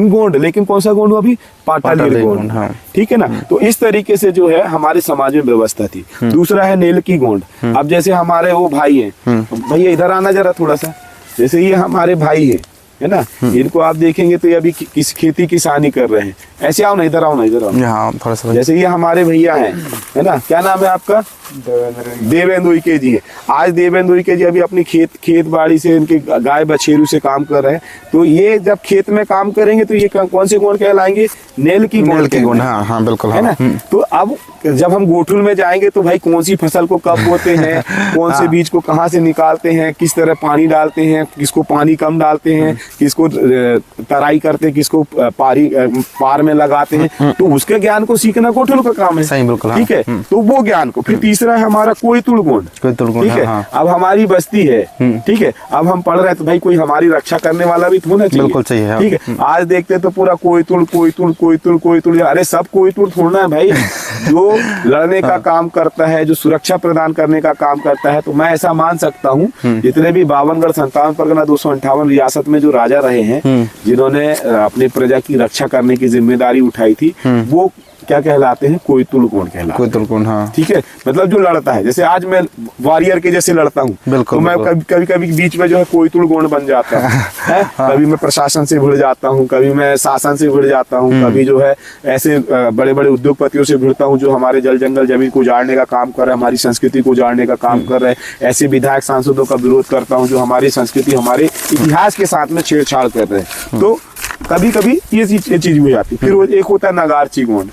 गोंड, लेकिन कौन सा गोंड? अभी पाटालीर गोंड। ठीक है ना। तो इस तरीके से जो है हमारे समाज में व्यवस्था थी। दूसरा है नेलकी गोंड। अब जैसे हमारे वो भाई हैं, भैया इधर आना जरा थोड़ा सा। जैसे ये हमारे भाई है ना, इनको आप देखेंगे तो ये अभी किस खेती किसानी कर रहे हैं। ऐसे आओ ना, इधर आओ ना, इधर आओ। हाँ, थोड़ा सा। जैसे ये हमारे भैया हैं, है ना, क्या नाम है आपका? देवेंद्र उइके जी है। आज देवेंद्र उइके जी अभी अपनी खेत बाड़ी से, इनके गाय बछेरू से काम कर रहे हैं। तो ये जब खेत में काम करेंगे तो ये कौन से गुण कहलाएंगे? नेल की गुण। हाँ हाँ, बिल्कुल, है ना। तो अब जब हम गोठुल में जाएंगे तो भाई कौन सी फसल को कब बोते हैं, कौन से बीज को कहाँ से निकालते हैं, किस तरह पानी डालते हैं, किसको पानी कम डालते हैं, किसको तराई करते हैं, किसको पार में लगाते हैं, तो उसके ज्ञान को सीखना गोठुल का काम है। सही, बिल्कुल। ठीक है, तो वो ज्ञान को। फिर तीसरा है हमारा कोयतुल गोंड। ठीक है, अब हमारी बस्ती है। ठीक है, अब हम पढ़ रहे हैं तो भाई कोई हमारी रक्षा करने वाला भी होना चाहिए। बिल्कुल चाहिए। ठीक है, आज देखते तो पूरा कोयतुल कोयतुल कोयतुल कोयतुल। अरे सब कोयतुल थोड़ना है भाई। जो लड़ने का काम करता है, जो सुरक्षा प्रदान करने का काम करता है। तो मैं ऐसा मान सकता हूँ जितने भी 52गढ़ 57 परगना 258 रियासत में जो राजा रहे हैं, जिन्होंने अपने प्रजा की रक्षा करने की जिम्मेदारी उठाई थी, वो क्या कहलाते हैं? कोयतुल गोंड कहलाते हैं। कोयतुल गोंड, हाँ। ठीक है, मतलब जो लड़ता है। जैसे आज मैं वॉरियर के जैसे लड़ता हूँ, तो मैं कभी कभी बीच में जो है कोयतुल गोंड बन जाता है। हाँ। कभी मैं प्रशासन से भिड़ जाता हूँ, कभी मैं शासन से भिड़ जाता हूँ, कभी जो है ऐसे बड़े बड़े उद्योगपतियों से भिड़ता हूँ जो हमारे जल जंगल जमीन को उजाड़ने का काम कर रहे हैं, हमारी संस्कृति को उजाड़ने का काम कर रहे हैं। ऐसे विधायक सांसदों का विरोध करता हूँ जो हमारी संस्कृति, हमारे इतिहास के साथ में छेड़छाड़ कर रहे हैं। तो कभी कभी ये चीज हो जाती। फिर वो एक होता है नगारची गोंड।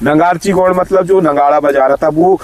नगारची गोंड मतलब जो नगाड़ा बजा रहा था, वो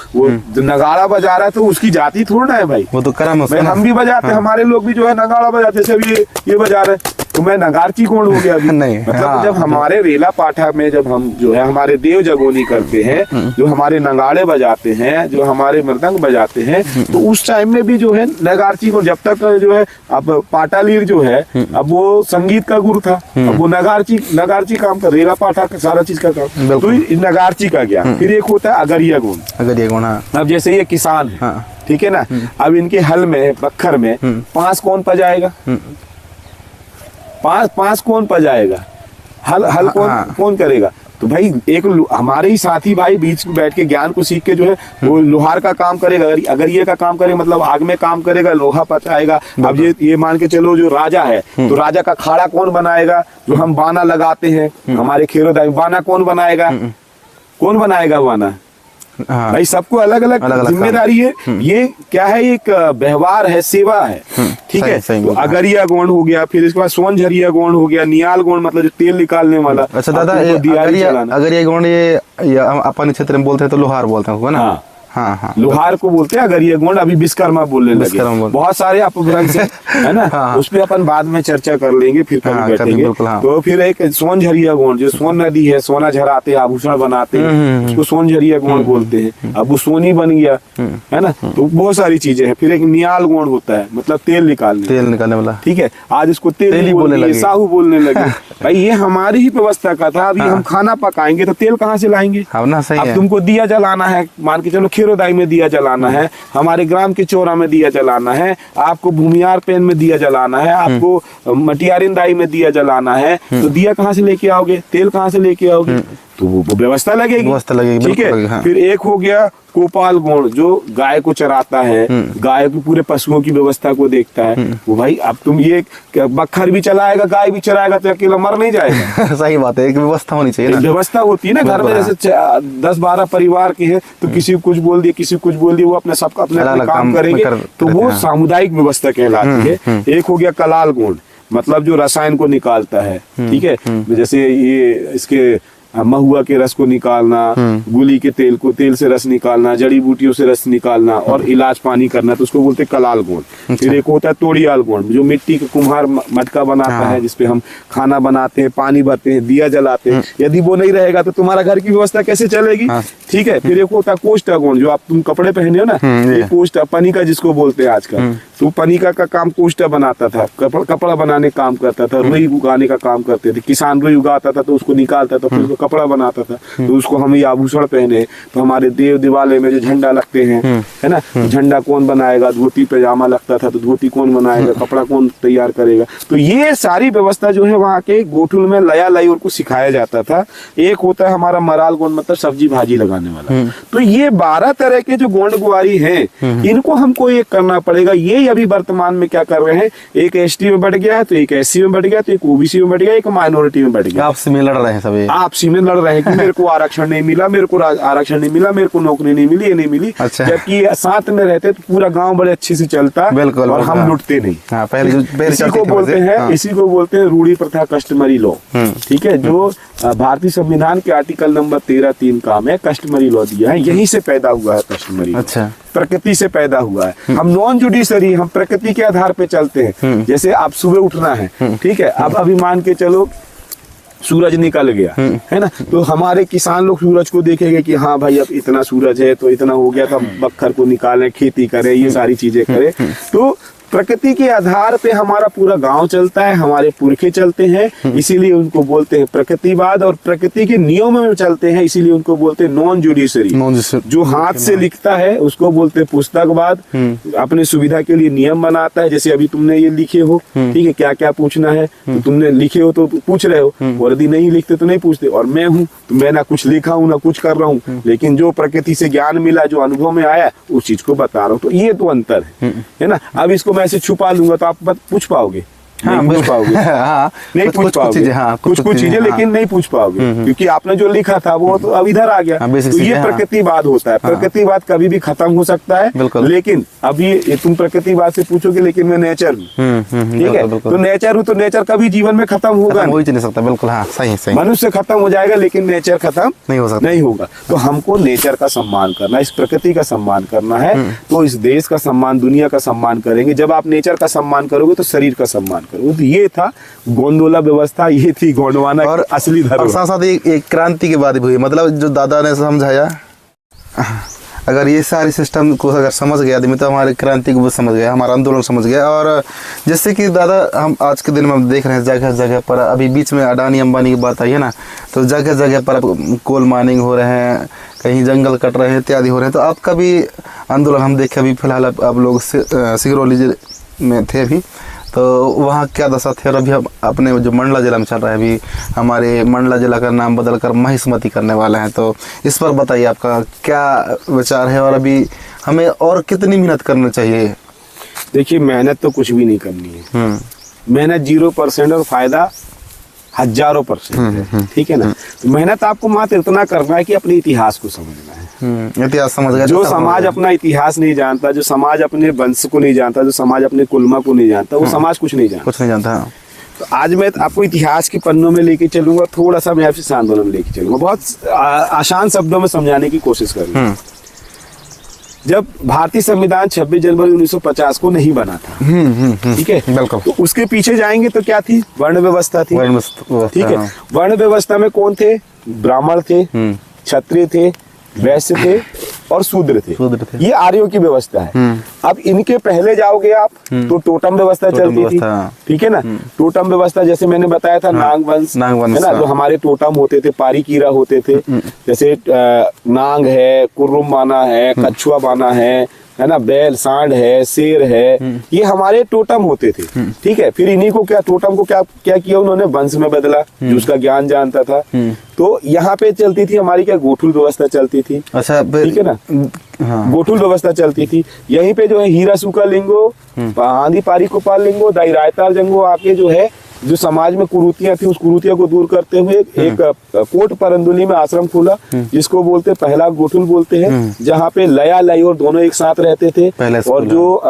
नगाड़ा बजा रहा है तो उसकी जाति थोड़ा है भाई, वो तो कर्म है। हम भी बजाते हैं, हमारे लोग भी जो है नगाड़ा बजाते, जैसे ये बजा रहे हैं, तो मैं नगारची गोंड हो गया अभी। नहीं, मतलब हाँ, जब हमारे रेला पाठा में जब हम जो है हमारे देव जगोनी करते हैं, जो हमारे नगाड़े बजाते हैं, जो हमारे मृदंग बजाते हैं, तो उस टाइम में भी जो है नगारची गोंड। जब तक जो है अब पाटालीर जो है, अब वो संगीत का गुरु था, अब वो नगारची काम कर, रेला पाठा का सारा चीज का काम, तो नगारची का ज्ञान। फिर एक होता है अगरिया गोंड। अब जैसे ये किसान है, ठीक है ना, अब इनके हल में, बखर में 5 कौन बजाएगा? 5 कौन बजाएगा? हल कौन करेगा? तो भाई एक हमारे ही साथी भाई बीच में बैठ के ज्ञान को सीख के जो है वो लोहार का काम करेगा, अगर ये का काम करेगा, मतलब आग में काम करेगा, लोहा पचाएगा। अब ये मान के चलो जो राजा है, तो राजा का खाड़ा कौन बनाएगा? जो हम बाना लगाते हैं हमारे खेरोदाई, बाना कौन बनाएगा? कौन बनाएगा बाना? हाँ। भाई सबको अलग अलग जिम्मेदारी है। ये क्या है? एक व्यवहार है, सेवा है। ठीक है, तो अगरिया गोंड हो गया, फिर इसके बाद सोनझरिया गोंड हो गया, नियाल गोंड मतलब जो तेल निकालने वाला। अच्छा दादा, अगरिया गोंड ये अपन क्षेत्र में बोलते हैं तो लोहार बोलते हैं ना? हाँ हाँ लोहार को बोलते हैं अगर ये गोंड, अभी विश्वकर्मा बोलने लगे। बहुत सारे अपभ्रंश है ना, हाँ। उस पर अपन बाद में चर्चा कर लेंगे, फिर कभी हाँ, बैठेंगे। बिल्कुल, हाँ। तो फिर एक सोन झरिया गोंड, जो सोन नदी है, सोना झराते हैं, आभूषण बनाते हैं, उसको सोन झरिया गोंड बोलते हैं। अब वो सोनी बन गया है ना, तो बहुत सारी चीजें हैं। फिर एक नियाल गोंड होता है, मतलब तेल निकालने वाला। ठीक है, आज इसको तेल ही बोलने लगे, साहू बोलने लगे। भाई ये हमारी ही व्यवस्था का था। अभी हम खाना पकाएंगे तो तेल कहाँ से लाएंगे? हाँ ना, सही अब है। तुमको दिया जलाना है, मान के चलो खीरोदाई में दिया जलाना है, हमारे ग्राम के चौरा में दिया जलाना है, आपको भूमियार पेन में दिया जलाना है, आपको मटियारिंदाई में दिया जलाना है, तो दिया कहाँ से लेके आओगे? तेल कहाँ से लेके आओगे? तो वो व्यवस्था लगेगी, ठीक है। हाँ। फिर एक हो गया गोपाल गोंड, जो गाय को चराता है, गाय को पूरे पशुओं की व्यवस्था को देखता है। वो भाई अब तुम ये बखर भी चलाएगा, गाय भी चलाएगा, तो अकेला मर नहीं जाएगा। सही बात है, एक व्यवस्था होनी चाहिए ना। व्यवस्था होती है ना घर में, जैसे 10-12 परिवार के हैं, तो किसी को कुछ बोल दिए, किसी को कुछ बोल दिए, वो अपने सबका अपने काम करेंगे, तो वो सामुदायिक व्यवस्था कहलाती है। एक हो गया कलाल गोंड, मतलब जो रसायन को निकालता है, ठीक है, जैसे ये इसके महुआ के रस को निकालना, गुली के तेल से रस निकालना, जड़ी बूटियों से रस निकालना और इलाज पानी करना, तो उसको बोलते हैं कलाल गोंड। फिर एक होता है तोड़ियाल गोंड, जो मिट्टी का कुम्हार मटका बनाता है, जिसपे हम खाना बनाते हैं, पानी भरते हैं, दिया जलाते हैं। यदि वो नहीं रहेगा तो तुम्हारा घर की व्यवस्था कैसे चलेगी? ठीक है। फिर एक होता है कोष्टा गोंड, जो आप तुम कपड़े पहने हो ना, ये कोष्टा पनिका जिसको बोलते हैं आजकल, तो पनिका का काम कोष्टा बनाता था, कपड़ा बनाने का काम करता था, रुई उगाने का काम करते थे। किसान रुई उगाता था तो उसको निकालता था, फिर कपड़ा बनाता था, तो उसको हम ये आभूषण पहने, तो हमारे देव दिवाले में जो झंडा लगते हैं, है ना, तो झंडा कौन बनाएगा? धोती पैजामा लगता था, तो धोती कौन बनाएगा? कपड़ा कौन तैयार करेगा? तो ये सारी व्यवस्था जो है वहाँ के गोठुल में लया लय को सिखाया जाता था। एक होता है हमारा मराल गोंड, मतलब सब्जी भाजी लगाने वाला। तो ये 12 तरह के जो गोंड गुआरी हैं, इनको हमको एक करना पड़ेगा। ये अभी वर्तमान में क्या कर रहे हैं, एक एसटी में बढ़ गया है, तो एक एससी में बढ़ गया, तो एक ओबीसी में बढ़ गया, एक माइनॉरिटी में बढ़ गया। आपसी में लड़ रहे हैं सभी, आपसी में लड़ रहे हैं कि मेरे को आरक्षण नहीं मिला, मेरे को आरक्षण नहीं मिला, मेरे को नौकरी नहीं मिली, ये नहीं मिली। अच्छा। जबकि साथ में रहते तो पूरा गांव बड़े अच्छे से चलता, बिल्कुल, और हम लुटते नहीं। हाँ, पहले इसी को बोलते हैं, इसी को बोलते हैं रूढ़ी प्रथा, कस्टमरी लॉ। ठीक है, जो भारतीय संविधान के आर्टिकल नंबर 13(3) का में कस्टमरी लॉ दिया है, यहीं से पैदा हुआ है कस्टमरी। अच्छा, प्रकृति से पैदा हुआ है। हम नॉन जुडिशरी, हम प्रकृति के आधार पे चलते हैं। जैसे आप सुबह उठना है, ठीक है, अब अभी मान के चलो सूरज निकल गया, है ना, तो हमारे किसान लोग सूरज को देखेंगे कि हाँ भाई अब इतना सूरज है, तो इतना हो गया, तो बखर को निकालें, खेती करें, ये सारी चीजें करें। तो प्रकृति के आधार पे हमारा पूरा गांव चलता है, हमारे पुरखे चलते हैं, इसीलिए उनको बोलते हैं प्रकृतिवाद, और प्रकृति के नियमों में चलते हैं, इसीलिए उनको बोलते हैं नॉन जुडिशरी। जो हाथ से लिखता है उसको बोलते हैं पुस्तकवाद। अपने सुविधा के लिए नियम बनाता है, जैसे अभी तुमने ये लिखे हो, ठीक है, क्या क्या पूछना है, तो तुमने लिखे हो तो पूछ रहे हो, और यदि नहीं लिखते तो नहीं पूछते। और मैं हूँ तो मैं ना कुछ लिखा हूँ ना कुछ कर रहा हूँ, लेकिन जो प्रकृति से ज्ञान मिला, जो अनुभव में आया, उस चीज को बता रहा हूँ। तो ये तो अंतर है ना। अब इसको ऐसे छुपा लूंगा तो आप पूछ पाओगे? हाँ, नहीं पूछ पाओगे। हाँ, नहीं पूछ पाओगे, कुछ चीजें, लेकिन नहीं पूछ पाओगे, क्योंकि आपने जो लिखा था वो तो अब इधर आ गया। तो ये प्रकृतिवाद होता है। प्रकृतिवाद कभी भी खत्म हो सकता है, लेकिन अभी ये तुम प्रकृतिवाद से पूछोगे, लेकिन मैं नेचर हूँ, ठीक है, तो नेचर हूँ, तो नेचर कभी जीवन में खत्म होगा नहीं सकता। बिल्कुल, हाँ, सही। मनुष्य खत्म हो जाएगा, लेकिन नेचर खत्म नहीं होगा। तो हमको नेचर का सम्मान करना, इस प्रकृति का सम्मान करना है, तो इस देश का सम्मान, दुनिया का सम्मान करेंगे। जब आप नेचर का सम्मान करोगे तो शरीर का सम्मान करोगे। तो ये था गोंडवाना व्यवस्था, ये थी गोंडवाना और असली धर्म। और साथ साथ एक क्रांति की बात भी हुई, मतलब जो दादा ने समझाया, अगर ये सारी सिस्टम को अगर समझ गया आदमी, तो हमारी क्रांति को समझ गया, हमारा आंदोलन समझ गया। और जैसे कि दादा, हम आज के दिन में हम देख रहे हैं जगह जगह पर, अभी बीच में अडानी अंबानी की बात आई है ना, तो जगह जगह पर कोल माइनिंग हो रहे हैं, कहीं जंगल कट रहे हैं, इत्यादि हो रहे हैं। तो आपका भी आंदोलन हम देखे, अभी फिलहाल आप लोग सिगरौली में थे अभी, तो वहाँ क्या दशा थे। और अभी हम अपने जो मंडला जिला में चल रहा है, अभी हमारे मंडला जिला का नाम बदलकर महिष्मती करने वाले हैं, तो इस पर बताइए आपका क्या विचार है, और अभी हमें और कितनी मेहनत करनी चाहिए? देखिए, मेहनत तो कुछ भी नहीं करनी है। मेहनत 0% और फायदा 1000% है, ठीक है ना। तो मेहनत आपको मात्र इतना करना है कि अपने इतिहास को समझना है। इतिहास समझ गया। जो समाज अपना इतिहास नहीं जानता, जो समाज अपने वंश को नहीं जानता, जो समाज अपने कुलमा को नहीं जानता, वो समाज कुछ नहीं जानता। तो आज मैं आपको इतिहास के पन्नों में लेके चलूंगा, थोड़ा सा मैं आपसे इस आंदोलन में लेके चलूंगा, बहुत आसान शब्दों में समझाने की कोशिश करूंगा। जब भारतीय संविधान 26 जनवरी 1950 को नहीं बना था, ठीक है, बिल्कुल। तो उसके पीछे जाएंगे तो क्या थी, वर्ण व्यवस्था थी, वर्ण व्यवस्था, ठीक है। हाँ। वर्ण व्यवस्था में कौन थे, ब्राह्मण थे, क्षत्रिय थे, वैश्य थे और शूद्र थे। ये आर्यों की व्यवस्था है। अब इनके पहले जाओगे आप तो टोटम व्यवस्था चलती थी, ठीक है ना। टोटम व्यवस्था जैसे मैंने बताया था, नांग वंश है ना, जो हमारे टोटम होते थे, पारी कीरा होते थे, जैसे नांग है, कुर्रुम बाना है, कछुआ बाना है ना, बैल सांड है, शेर है, ये हमारे टोटम होते थे, ठीक है। फिर इन्हीं को क्या, टोटम को क्या क्या किया उन्होंने, वंश में बदला, जो उसका ज्ञान जानता था। तो यहाँ पे चलती थी हमारी क्या, गोठुल व्यवस्था चलती थी, अच्छा, ठीक है ना। हाँ। गोठुल व्यवस्था चलती थी। यहीं पे जो है हीरा सूका लिंगो, आंधी पारी गोपाल लिंगो, दाई रायताल जंगो आके जो है, जो समाज में कुरीतियां थी, उस कुरीतियों को दूर करते हुए एक कोट परंदुली में आश्रम खोला, जिसको बोलते पहला गोठुल बोलते हैं, जहाँ पे लया लय और दोनों एक साथ रहते थे। और जो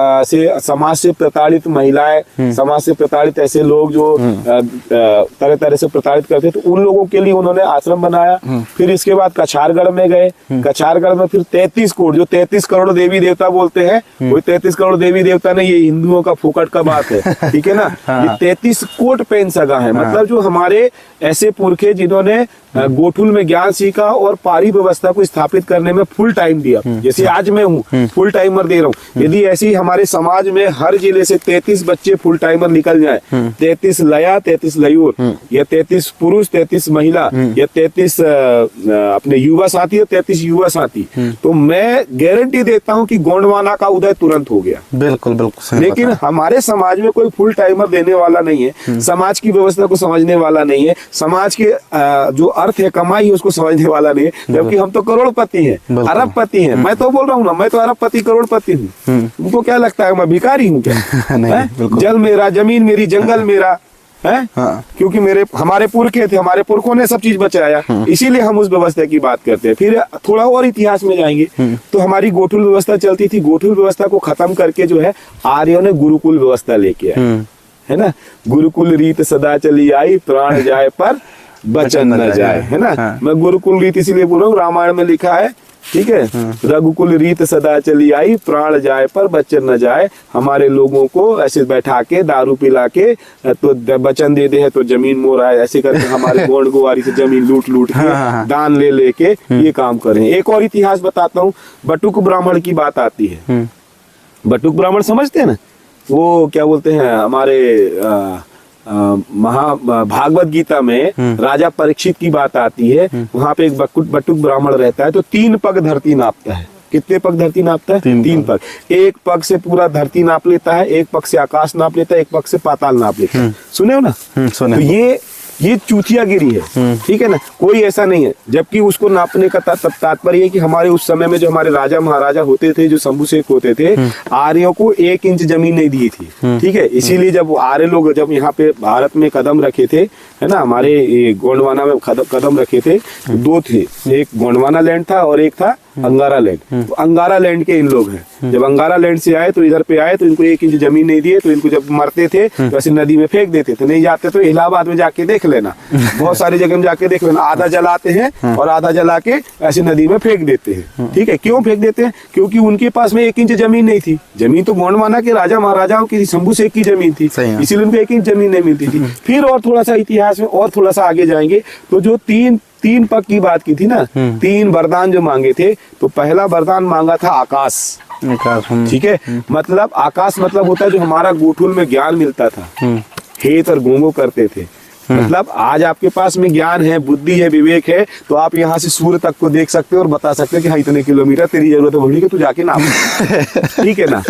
समाज से प्रताड़ित महिलाएं, समाज से प्रताड़ित ऐसे लोग जो तरह तरह से प्रताड़ित करते थे, उन लोगों के लिए उन्होंने आश्रम बनाया। फिर इसके बाद कछारगढ़ में गए, कछारगढ़ में फिर 33 कोट, जो 33 करोड़ देवी देवता बोलते हैं, वही 33 करोड़ देवी देवता ने, ये हिंदुओं का फोकट का बात है, ठीक है ना। ये 33 कोट पेन सगा है, मतलब जो हमारे ऐसे पुरखे जिन्होंने गोठुल में ज्ञान सीखा और पारी व्यवस्था को स्थापित करने में फुल टाइम दिया। जैसे आज मैं हूँ, फुल टाइमर दे रहा हूँ। यदि ऐसी हमारे समाज में हर जिले से 33 बच्चे फुल टाइमर निकल जाए, 33 लया, 33 लयूर, या 33 पुरुष, 33 महिला, या 33 अपने युवा साथी और 33 युवा साथी, तो मैं गारंटी देता हूँ कि गोंडवाना का उदय तुरंत हो गया। बिल्कुल बिल्कुल। लेकिन हमारे समाज में कोई फुल टाइमर देने वाला नहीं है, समाज की व्यवस्था को समझने वाला नहीं है, समाज के जो अर्थ है, कमाई है, उसको समझने वाला नहीं है। जबकि हम तो करोड़पति हैं, अरबपति हैं। मैं तो बोल रहा हूँ ना, मैं तो अरबपति करोड़पति हूँ। तुमको क्या लगता है मैं भिखारी हूँ क्या? जल मेरा, जमीन मेरी, जंगल मेरा है। हाँ। क्योंकि हमारे पुरखे थे, हमारे पुरखों ने सब चीज बचाया, इसीलिए हम उस व्यवस्था की बात करते हैं। फिर थोड़ा और इतिहास में जाएंगे तो हमारी गोठुल व्यवस्था चलती थी। गोठुल व्यवस्था को खत्म करके जो है आर्यों ने गुरुकुल व्यवस्था लेके आए, है ना। गुरुकुल रीत सदा चली आई, प्राण जाए पर बचन न जाए, है ना। हाँ। मैं गुरुकुल रीत इसीलिए बोल रहा हूँ, रामायण में लिखा है, ठीक है। रघुकुल रीत सदा चली आई, प्राण जाए पर बचन न जाए। हमारे लोगों को ऐसे बैठा के, दारू पिला के, तो बचन दे दे है तो जमीन मोरा है, ऐसे करके हमारे गोंड गोवारी से जमीन लूट लूट के, दान ले लेके ये काम करें। एक और इतिहास बताता हूँ, बटुक ब्राह्मण की बात आती है। बटुक ब्राह्मण समझते हैं ना, वो क्या बोलते हैं, हमारे भागवत गीता में राजा परीक्षित की बात आती है। वहां पे एक बटुक ब्राह्मण रहता है, तो 3 पग धरती नापता है। कितने पग धरती नापता है? 3 पग। एक पग से पूरा धरती नाप लेता है, एक पग से आकाश नाप लेता है, एक पग से पाताल नाप लेता है। सुने हो ना? सुने। तो ये चूतियागिरी है, ठीक है ना। कोई ऐसा नहीं है। जबकि उसको नापने का तात्पर्य है कि हमारे उस समय में जो हमारे राजा महाराजा होते थे, जो शंभुशेख होते थे, आर्यों को 1 इंच जमीन नहीं दी थी, ठीक है। इसीलिए जब आर्य लोग जब यहाँ पे भारत में कदम रखे थे, है ना, हमारे गोंडवाना में कदम रखे थे, 2 थे। एक गोंडवाना लैंड था और एक था अंगारा लैंड। तो अंगारा लैंड के इन लोग हैं। जब अंगारा लैंड से आए तो इधर पे आए तो इनको 1 इंच जमीन नहीं दिए, तो इनको जब मरते थे तो ऐसे नदी में फेंक देते थे। नहीं जाते तो इलाहाबाद में जाके देख लेना, बहुत सारी जगह में जाके देख लेना, आधा जलाते हैं और आधा जला के ऐसे नदी में फेंक देते हैं, ठीक है। क्यों फेंक देते हैं? क्योंकि उनके पास में 1 इंच जमीन नहीं थी। जमीन तो गोंडवाना के राजा महाराजाओं की, शंभुशेख की जमीन थी, इसीलिए उनको 1 इंच जमीन नहीं मिलती थी। फिर और थोड़ा सा इतिहास में और थोड़ा सा आगे जाएंगे तो जो 3 पग की बात की थी ना, 3 वरदान जो मांगे थे, तो पहला वरदान मांगा था आकाश, ठीक है। मतलब आकाश मतलब होता है जो हमारा गोठुल में ज्ञान मिलता था, हेत और गोंगो करते थे। मतलब आज आपके पास में ज्ञान है, बुद्धि है, विवेक है, तो आप यहाँ से सूर्य तक को देख सकते हो और बता सकते हो कि हाँ इतने किलोमीटर तेरी जरूरत है घोड़ी के, तू जाके नाप, ठीक है ना।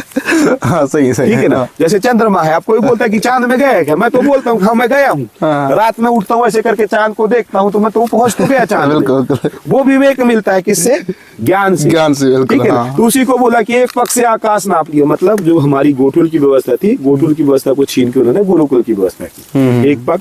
हाँ सही सही, ठीक है ना। जैसे चंद्रमा है, आप कोई बोलता है कि चांद में गया है, मैं तो बोलता हूँ हाँ मैं गया हूँ। रात में उठता हूँ ऐसे करके चांद को देखता हूँ तो मैं तो पहुंच तो गया चांद। बिल्कुल। वो विवेक मिलता है किससे? ज्ञान से। ठीक है ना। तो उसी को बोला कि 1 पग से आकाश नाप लियो। मतलब जो हमारी गोठुल की व्यवस्था थी, गोठुल की व्यवस्था को छीन के उन्होंने गुरुकुल की व्यवस्था की, 1 पग।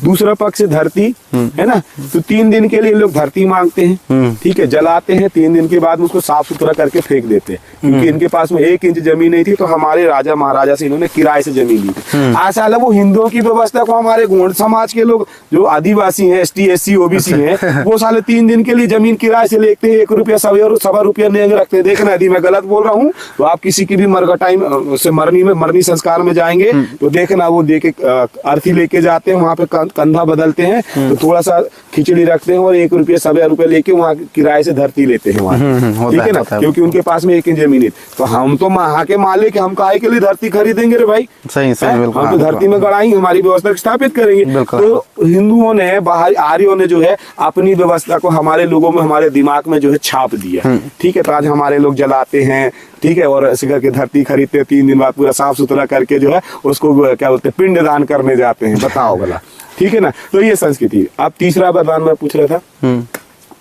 दूसरा पक्ष है धरती, है ना। तो 3 दिन के लिए लोग धरती मांगते हैं, ठीक है, जलाते हैं, 3 दिन के बाद उसको साफ सुथरा करके फेंक देते हैं, क्योंकि इनके पास में 1 इंच जमीन नहीं थी, तो हमारे राजा महाराजा से इन्होंने किराए से जमीन ली थी। ऐसा अलग वो हिंदुओं की व्यवस्था को हमारे गोंड समाज के लोग जो आदिवासी हैं, ST SC OBC हैं, वो साले 3 दिन के लिए जमीन किराए से लेते हैं, 1 रुपया 1.25 रुपया नहीं रखते हैं। देखना यदि मैं गलत बोल रहा हूँ तो आप किसी की भी मरनी संस्कार में जाएंगे तो देखना वो देके अर्थी लेके जाते हैं, वहाँ पे कंधा बदलते हैं, तो थोड़ा सा खिचड़ी रखते हैं और 1 रुपया 1.25 रुपया लेके वहाँ किराए से धरती लेते हैं वहाँ, ठीक है ना, क्योंकि उनके पास में 1 इंच जमीन है। तो हम तो वहाँ के मालिक, हम काहे के लिए धरती खरीदेंगे रे भाई, सही हम तो धरती में गड़ाएंगे, हमारी व्यवस्था स्थापित करेंगे। तो हिंदुओं ने, बाहर आर्यों ने जो है अपनी व्यवस्था को हमारे लोगों में, हमारे दिमाग में जो है छाप दिया, ठीक है। तो आज हमारे लोग जलाते हैं, ठीक है, और ऐसे करके धरती खरीदते हैं, 3 दिन बाद पूरा साफ सुथरा करके जो है उसको क्या बोलते हैं, पिंड दान करने जाते हैं, बताओ भला, ठीक है ना। तो ये संस्कृति। अब तीसरा वरदान मैं पूछ रहा था,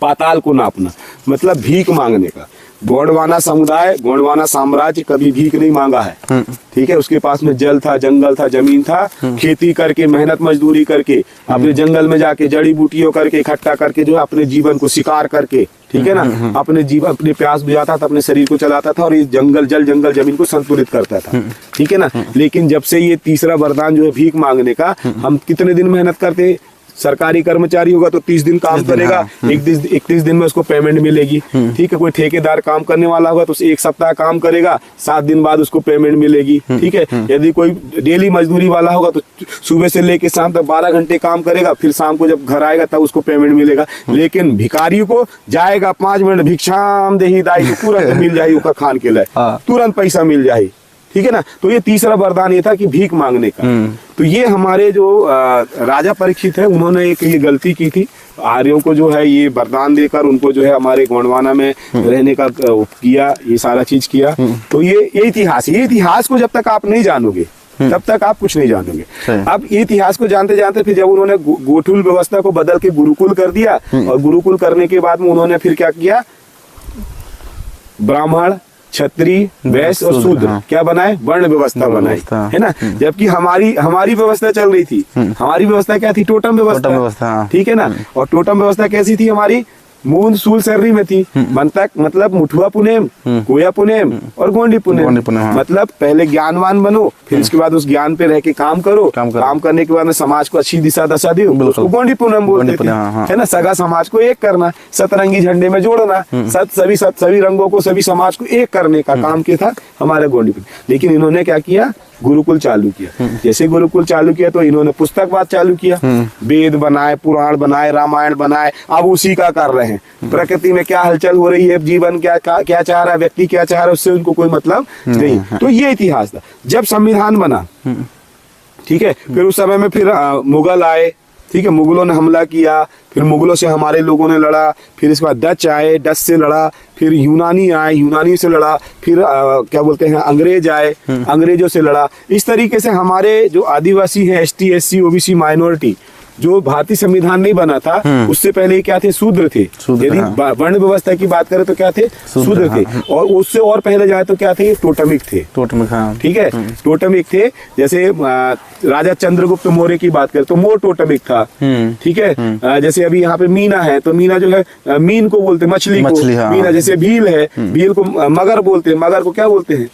पाताल को नापना, मतलब भीख मांगने का। गोंडवाना समुदाय, गोंडवाना साम्राज्य कभी भीख नहीं मांगा है, ठीक है। उसके पास में जल था, जंगल था, जमीन था, खेती करके, मेहनत मजदूरी करके, अपने जंगल में जाके जड़ी बूटियों करके इकट्ठा करके जो है अपने जीवन को शिकार करके, ठीक है ना, अपने जीवन, अपने प्यास बुझाता था, अपने शरीर को चलाता था और ये जंगल जमीन को संतुलित करता था, ठीक है ना। लेकिन जब से ये तीसरा वरदान जो है भीख मांगने का, हम कितने दिन मेहनत करते हैं, सरकारी कर्मचारी होगा तो 30 दिन काम करेगा, 31 दिन में उसको पेमेंट मिलेगी, ठीक है। कोई ठेकेदार काम करने वाला होगा तो 1 सप्ताह काम करेगा, 7 दिन बाद उसको पेमेंट मिलेगी, ठीक है। यदि कोई डेली मजदूरी वाला होगा तो सुबह से लेके शाम तक 12 घंटे काम करेगा, फिर शाम को जब घर आएगा तब उसको पेमेंट मिलेगा। लेकिन भिखारी को जाएगा 5 मिनट भिक्षाम देही दाई, तुरंत मिल जाए उसका खान के लिए, तुरंत पैसा मिल जाए, ठीक है ना। तो ये तीसरा वरदान ये था कि भीख मांगने का। तो ये हमारे जो राजा परीक्षित है, उन्होंने एक ये गलती की थी, आर्यों को जो है ये वरदान देकर उनको जो है हमारे गोंडवाना में रहने का किया, ये सारा चीज किया। तो ये इतिहास है। ये इतिहास को जब तक आप नहीं जानोगे तब तक आप कुछ नहीं जानोगे। अब ये इतिहास को जानते जानते फिर जब उन्होंने गोठुल व्यवस्था को बदल के गुरुकुल कर दिया, और गुरुकुल करने के बाद में उन्होंने फिर क्या किया, ब्राह्मण, क्षत्रिय, वैश्य और शूद्र क्या बनाए, वर्ण व्यवस्था बनाई, है ना। जबकि हमारी व्यवस्था चल रही थी, हमारी व्यवस्था क्या थी, टोटम व्यवस्था, ठीक है ना। और टोटम व्यवस्था कैसी थी हमारी, मूंद सूल सर्री में थी, मंतक मतलब मुठुआ पुनेम, कोया पुनेम और गोंडी पुनेम। मतलब पहले ज्ञानवान बनो, फिर उसके बाद उस ज्ञान पे रह के काम करो, काम करने के बाद में समाज को अच्छी दिशा दशा दो, उसको गोंडी पुनेम बोलते थे, है ना। सगा समाज को एक करना, सतरंगी झंडे में जोड़ना, सभी रंगों को, सभी समाज को एक करने का काम किया था हमारे गोंडी पुनेम। लेकिन इन्होंने क्या किया, गुरुकुल चालू किया। जैसे गुरुकुल चालू किया तो इन्होंने पुस्तकवाद चालू किया, वेद बनाए, पुराण बनाए, रामायण बनाए, अब उसी का कर रहे हैं। प्रकृति में क्या हलचल हो रही है, जीवन क्या चाह रहा है, व्यक्ति क्या चाह रहा है, उससे उनको कोई मतलब नहीं। तो ये इतिहास था। जब संविधान बना, ठीक है, फिर उस समय में फिर मुगल आए, ठीक है, मुगलों ने हमला किया, फिर मुगलों से हमारे लोगों ने लड़ा, फिर इसके बाद डच आए, डच से लड़ा, फिर यूनानी आए, यूनानी से लड़ा, फिर क्या बोलते हैं अंग्रेज आए, अंग्रेजों से लड़ा। इस तरीके से हमारे जो आदिवासी हैं, ST SC OBC माइनॉरिटी, जो भारतीय संविधान नहीं बना था उससे पहले क्या थे, शूद्र थे। यदि वर्ण व्यवस्था की बात करें तो क्या थे, शूद्र थे। और उससे और पहले जाए तो क्या थे, टोटमिक थे, ठीक है, टोटमिक थे। जैसे राजा चंद्रगुप्त मौर्य की बात करें तो मोर टोटमिक था, ठीक है। जैसे अभी यहाँ पे मीना है तो मीना जो है, मीन को बोलते मछली को मीना। जैसे भील है, भील को मगर बोलते हैं, मगर को क्या बोलते हैं,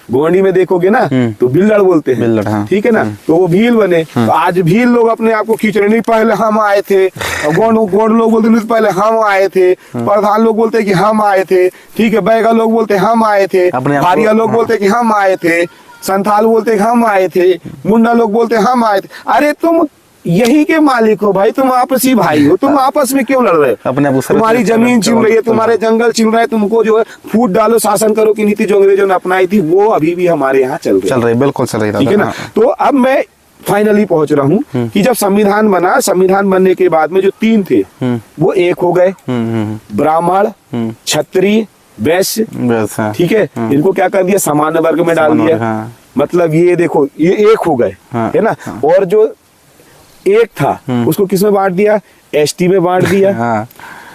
गोंडी में देखोगे ना तो बिल्लड़ बोलते हैं, ठीक है ना। तो वो भील बने। तो आज भील लोग अपने आप को खींच रहे, नहीं पहले हम आए थे, गोंड लोग बोलते नहीं पहले हम आए थे, प्रधान लोग बोलते कि हम आए थे, ठीक है, बैगा लोग बोलते हम आए थे, भारिया लोग बोलते कि हम आए थे, संथाल बोलते हम आए थे, मुंडा लोग बोलते हम आए थे। अरे तुम यही के मालिक हो भाई, तुम आपसी भाई हो, तुम आपस में क्यों लड़ रहे हो? तुम्हारी जमीन छिन रही है, तुम्हारे जंगल छिन रहे हैं, तुमको जो है फूट डालो, शासन करो की नीति जो अंग्रेजों ने अपनाई थी वो अभी भी हमारे यहाँ चल रही है, बिल्कुल चल रही है, ठीक है ना। तो अब मैं फाइनली पहुंच रहा हूँ कि जब संविधान बना, संविधान बनने के बाद में जो 3 थे वो एक हो गए, ब्राह्मण, क्षत्रिय, वैश्य, ठीक है। इनको क्या कर दिया, सामान्य वर्ग में डाल दिया। मतलब ये देखो, ये एक हो गए, है ना। और जो एक था उसको किसमें बांट दिया, ST में बांट दिया,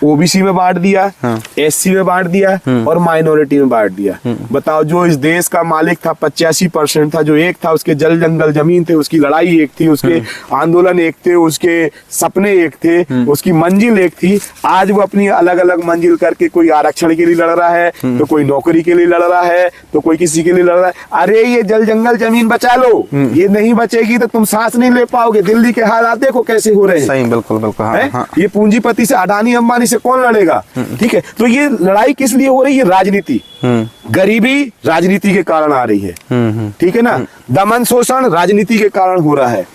ओबीसी में बांट दिया, एससी में बांट दिया और माइनॉरिटी में बांट दिया। बताओ, जो इस देश का मालिक था 85% था, जो एक था, उसके जल जंगल जमीन थे, उसकी लड़ाई एक थी, उसके आंदोलन एक थे, उसके सपने एक थे, उसकी मंजिल एक थी। आज वो अपनी अलग अलग मंजिल करके कोई आरक्षण के लिए लड़ रहा है, तो कोई नौकरी के लिए लड़ रहा है, तो कोई किसी के लिए लड़ रहा है। अरे ये जल जंगल जमीन बचा लो, ये नहीं बचेगी तो तुम सांस नहीं ले पाओगे। दिल्ली के हालात देखो कैसे हो रहे हैं। सही, बिल्कुल बिल्कुल। हाँ। ये पूंजीपति से, अडानी अंबानी से कौन लड़ेगा? ठीक है, तो ये लड़ाई किस लिए हो रही है? राजनीति, गरीबी राजनीति के कारण आ रही है। ठीक है ना, दमन शोषण राजनीति के कारण हो रहा है,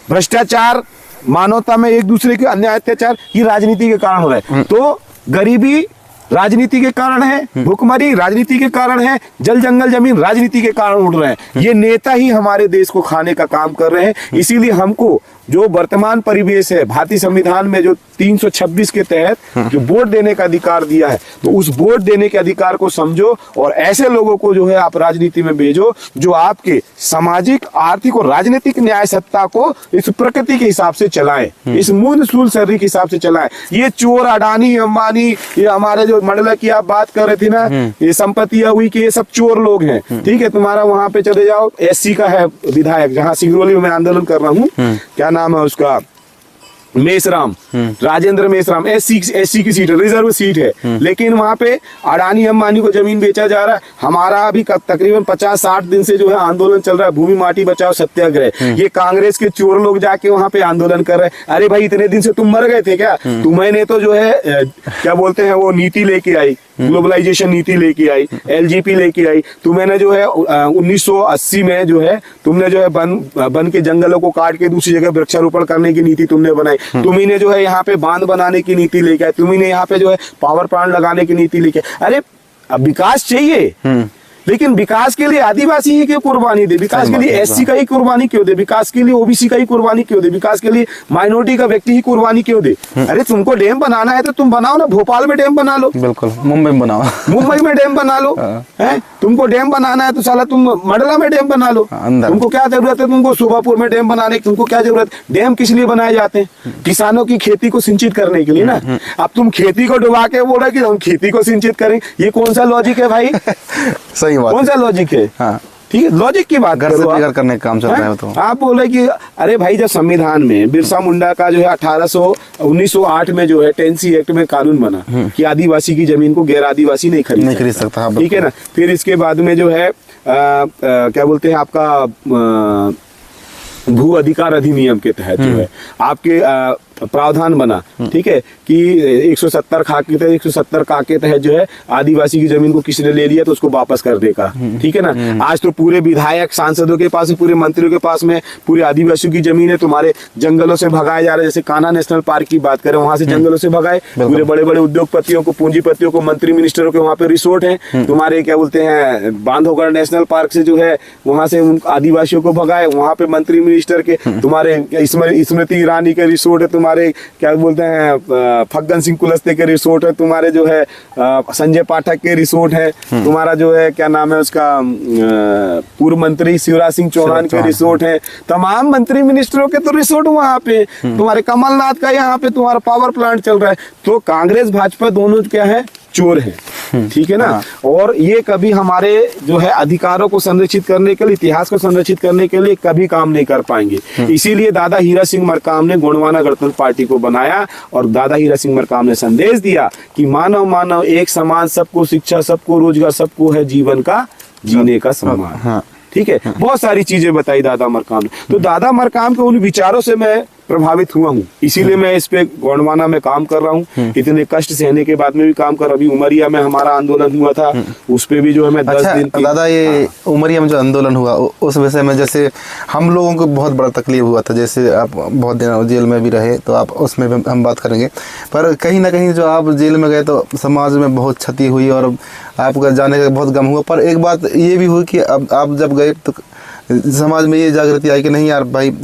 भ्रष्टाचार, मानवता में एक दूसरे के अन्याय अत्याचार, ये राजनीति के कारण हो रहा है। तो गरीबी राजनीति के कारण है, भुखमरी राजनीति के कारण है, जल जंगल जमीन राजनीति के कारण उड़ रहे हैं। ये नेता ही हमारे देश को खाने का काम कर रहे हैं। इसीलिए हमको जो वर्तमान परिवेश है, भारतीय संविधान में जो 326 के तहत जो वोट देने का अधिकार दिया है, तो उस वोट देने के अधिकार को समझो और ऐसे लोगों को जो है आप राजनीति में भेजो जो आपके सामाजिक, आर्थिक और राजनीतिक न्याय सत्ता को इस प्रकृति के हिसाब से चलाएं, इस मूल सूल शरीर के हिसाब से चलाएं। ये चोर, अडानी अंबानी, ये हमारे जो मंडला की आप बात कर रहे थे ना, ये संपत्तियां हुई कि ये सब चोर लोग हैं। ठीक है, तुम्हारा वहां पे चले जाओ, एससी का है विधायक, जहां सिंगरौली में मैं आंदोलन कर रहा हूँ, क्या नाम है उसका, मेसराम, राजेंद्र मेसराम, एससी की सीट है, रिजर्व सीट है, लेकिन वहां पे अडानी अंबानी को जमीन बेचा जा रहा है। हमारा अभी तकरीबन 50-60 दिन से जो है आंदोलन चल रहा है, भूमि माटी बचाओ सत्याग्रह। ये कांग्रेस के चोर लोग जाके वहां पे आंदोलन कर रहे हैं। अरे भाई, इतने दिन से तुम मर गए थे क्या? तुम्हें तो जो है क्या बोलते हैं वो नीति लेके आई, ग्लोबलाइजेशन नीति लेके आई, एलजीपी लेके आई। तुम्हें जो है 1980 में जो है तुमने जो है वन के जंगलों को काट के दूसरी जगह वृक्षारोपण करने की नीति तुमने बनाई। तुम्ही ने जो है यहाँ पे बांध बनाने की नीति लेके आए, तुम्ही ने यहाँ पे जो है पावर प्लांट लगाने की नीति लेके। अरे अब विकास चाहिए, लेकिन विकास के लिए आदिवासी ही क्यों कुर्बानी दे? विकास के लिए एससी का ही कुर्बानी क्यों दे? विकास के लिए ओबीसी का ही कुर्बानी क्यों दे? विकास के लिए माइनॉरिटी का व्यक्ति ही कुर्बानी क्यों दे? अरे तुमको डैम बनाना है तो तुम बनाओ ना, भोपाल में डैम बना लो, बिल्कुल, मुंबई में बनाओ, मुंबई में डैम बना लो। है तुमको डैम बनाना है तो साला तुम मंडला में डैम बना लो। तुमको क्या जरूरत है तुमको शोभापुर में डैम बनाने की? तुमको क्या जरूरत? डैम किस लिए बनाए जाते हैं? किसानों की खेती को सिंचित करने के लिए ना। अब तुम खेती को डुबा के बोल रहे कि हम खेती को सिंचित करेंगे, ये कौन सा लॉजिक है भाई? सही बात, कौन सा लॉजिक है? हाँ, ठीक है, लॉजिक की बात घर से बेघर करने का काम चल रहा है। तो आप बोल रहे कि अरे भाई, जब संविधान में बिरसा मुंडा का जो है 1908 में जो है 10C एक्ट में कानून बना कि आदिवासी की जमीन को गैर आदिवासी नहीं खरीद सकता, ठीक है ना। फिर इसके बाद में जो है क्या बोलते हैं आपका भू अधिकार अधिनियम के तहत जो है आपके प्रावधान बना, ठीक है, कि 170 का के तहत जो है आदिवासी की जमीन को किसी ने ले लिया तो उसको वापस कर देगा, ठीक है ना। आज तो पूरे विधायक सांसदों के पास, पूरे मंत्रियों के पास में पूरे आदिवासियों की जमीन है। तुम्हारे जंगलों से भगाए जा रहे, जैसे कान्हा नेशनल पार्क की बात करें, वहां से जंगलों से भगाए पूरे बड़े बड़े उद्योगपतियों को, पूंजीपतियों को, मंत्री मिनिस्टरों के वहां पे रिसोर्ट है। तुम्हारे क्या बोलते हैं बांधवगढ़ नेशनल पार्क से जो है वहां से उन आदिवासियों को भगाए, वहां पे मंत्री मिनिस्टर के, तुम्हारे स्मृति ईरानी के रिसोर्ट है, तुम्हारे क्या बोलते हैं फग्गन सिंह कुलस्ते के रिसोर्ट है, तुम्हारे जो है संजय पाठक के रिसोर्ट है, तुम्हारा जो है क्या नाम है उसका पूर्व मंत्री शिवराज सिंह चौहान के रिसोर्ट है, तमाम मंत्री मिनिस्टरों के तो रिसोर्ट वहां पे, तुम्हारे कमलनाथ का यहाँ पे तुम्हारा पावर प्लांट चल रहा है। तो कांग्रेस भाजपा दोनों क्या है, चोर है, ठीक है ना। और ये कभी हमारे जो है अधिकारों को संरक्षित करने के लिए, इतिहास को संरक्षित करने के लिए कभी काम नहीं कर पाएंगे। इसीलिए दादा हीरा सिंह मरकाम ने गोंडवाना गणतंत्र पार्टी को बनाया और दादा हीरा सिंह मरकाम ने संदेश दिया कि मानव मानव एक समान, सबको शिक्षा, सबको रोजगार, सबको है जीवन का जीने का सम्मान, ठीक है। बहुत सारी चीजें बताई दादा मरकाम ने। तो दादा मरकाम के उन विचारों से मैं प्रभावित हुआ हूँ, इसीलिए मैं इस पे गोंडवाना में काम कर रहा हूँ। इतने कष्ट सहने के बाद में भी काम कर रहा हूँ। अभी उमरिया में हमारा आंदोलन हुआ था, उस पे भी जो है मैं 10 दिन दादा ये उमरिया में जो आंदोलन हुआ उस विषय में, जैसे हम लोगों को बहुत बड़ा तकलीफ हुआ था, जैसे आप बहुत दिन जेल में भी रहे तो आप उसमें भी हम बात करेंगे, पर कहीं ना कहीं जो आप जेल में गए तो समाज में बहुत क्षति हुई और आपका जाने का बहुत गम हुआ। पर एक बात ये भी हुई कि अब आप जब गए तो समाज में ये जागृति आई कि नहीं यार भाई,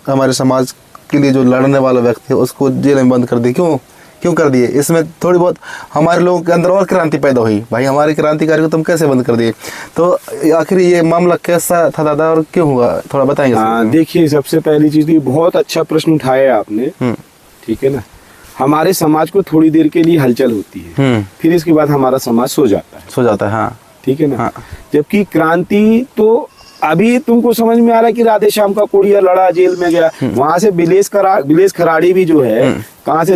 हमारे समाज के लिए जो लड़ने वाला व्यक्ति है उसको जेल में बंद कर दिए। क्यों कर दिए? इसमें थोड़ी बहुत हमारे लोगों के अंदर और क्रांति पैदा हुई, भाई हमारे क्रांतिकारी को तुम कैसे बंद कर दिए? तो आखिर ये मामला कैसा था दादा और क्यों हुआ, थोड़ा बताएंगे? देखिए, सबसे पहली चीज, बहुत अच्छा प्रश्न उठाया आपने, ठीक है ना। हमारे समाज को थोड़ी देर के लिए हलचल होती है, फिर इसके बाद हमारा समाज सो जाता है। हाँ ठीक है ना। हाँ। जबकि क्रांति तो अभी तुमको समझ में आ रहा है कि राधे श्याम का कोड़िया लड़ा, जेल में गया, वहां से बिलेश खराड़ी भी जो है कहाँ से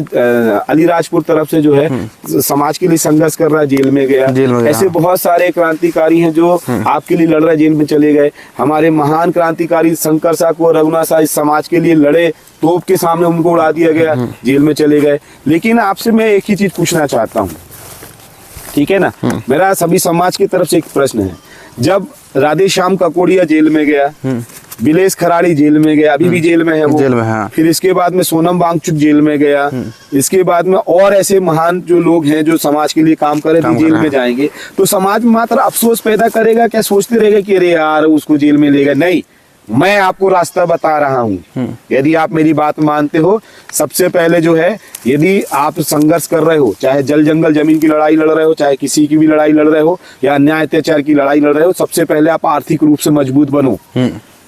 अलीराजपुर तरफ से जो है समाज के लिए संघर्ष कर रहा है, जेल में गया। ऐसे बहुत सारे क्रांतिकारी हैं जो आपके लिए लड़ रहे, जेल में चले गए। हमारे महान क्रांतिकारी शंकर साहब को, रघुनाथ साहब इस समाज के लिए लड़े, तोप के सामने उनको उड़ा दिया गया, जेल में चले गए। लेकिन आपसे मैं एक ही चीज पूछना चाहता हूँ, ठीक है ना, मेरा सभी समाज की तरफ से एक प्रश्न है। जब राधे श्याम ककोड़िया जेल में गया, बिलेश खराड़ी जेल में गया, अभी भी जेल में है वो, जेल में है। फिर इसके बाद में सोनम वांगचुक जेल में गया, इसके बाद में और ऐसे महान जो लोग हैं जो समाज के लिए काम कर रहे थे जेल में जाएंगे, तो समाज में मात्र अफसोस पैदा करेगा क्या? सोचते रहेगा कि अरे यार उसको जेल में लेगा? नहीं, मैं आपको रास्ता बता रहा हूँ। यदि आप मेरी बात मानते हो, सबसे पहले जो है, यदि आप संघर्ष कर रहे हो, चाहे जल जंगल जमीन की लड़ाई लड़ रहे हो, चाहे किसी की भी लड़ाई लड़ रहे हो, या अन्याय अत्याचार की लड़ाई लड़ रहे हो, सबसे पहले आप आर्थिक रूप से मजबूत बनो।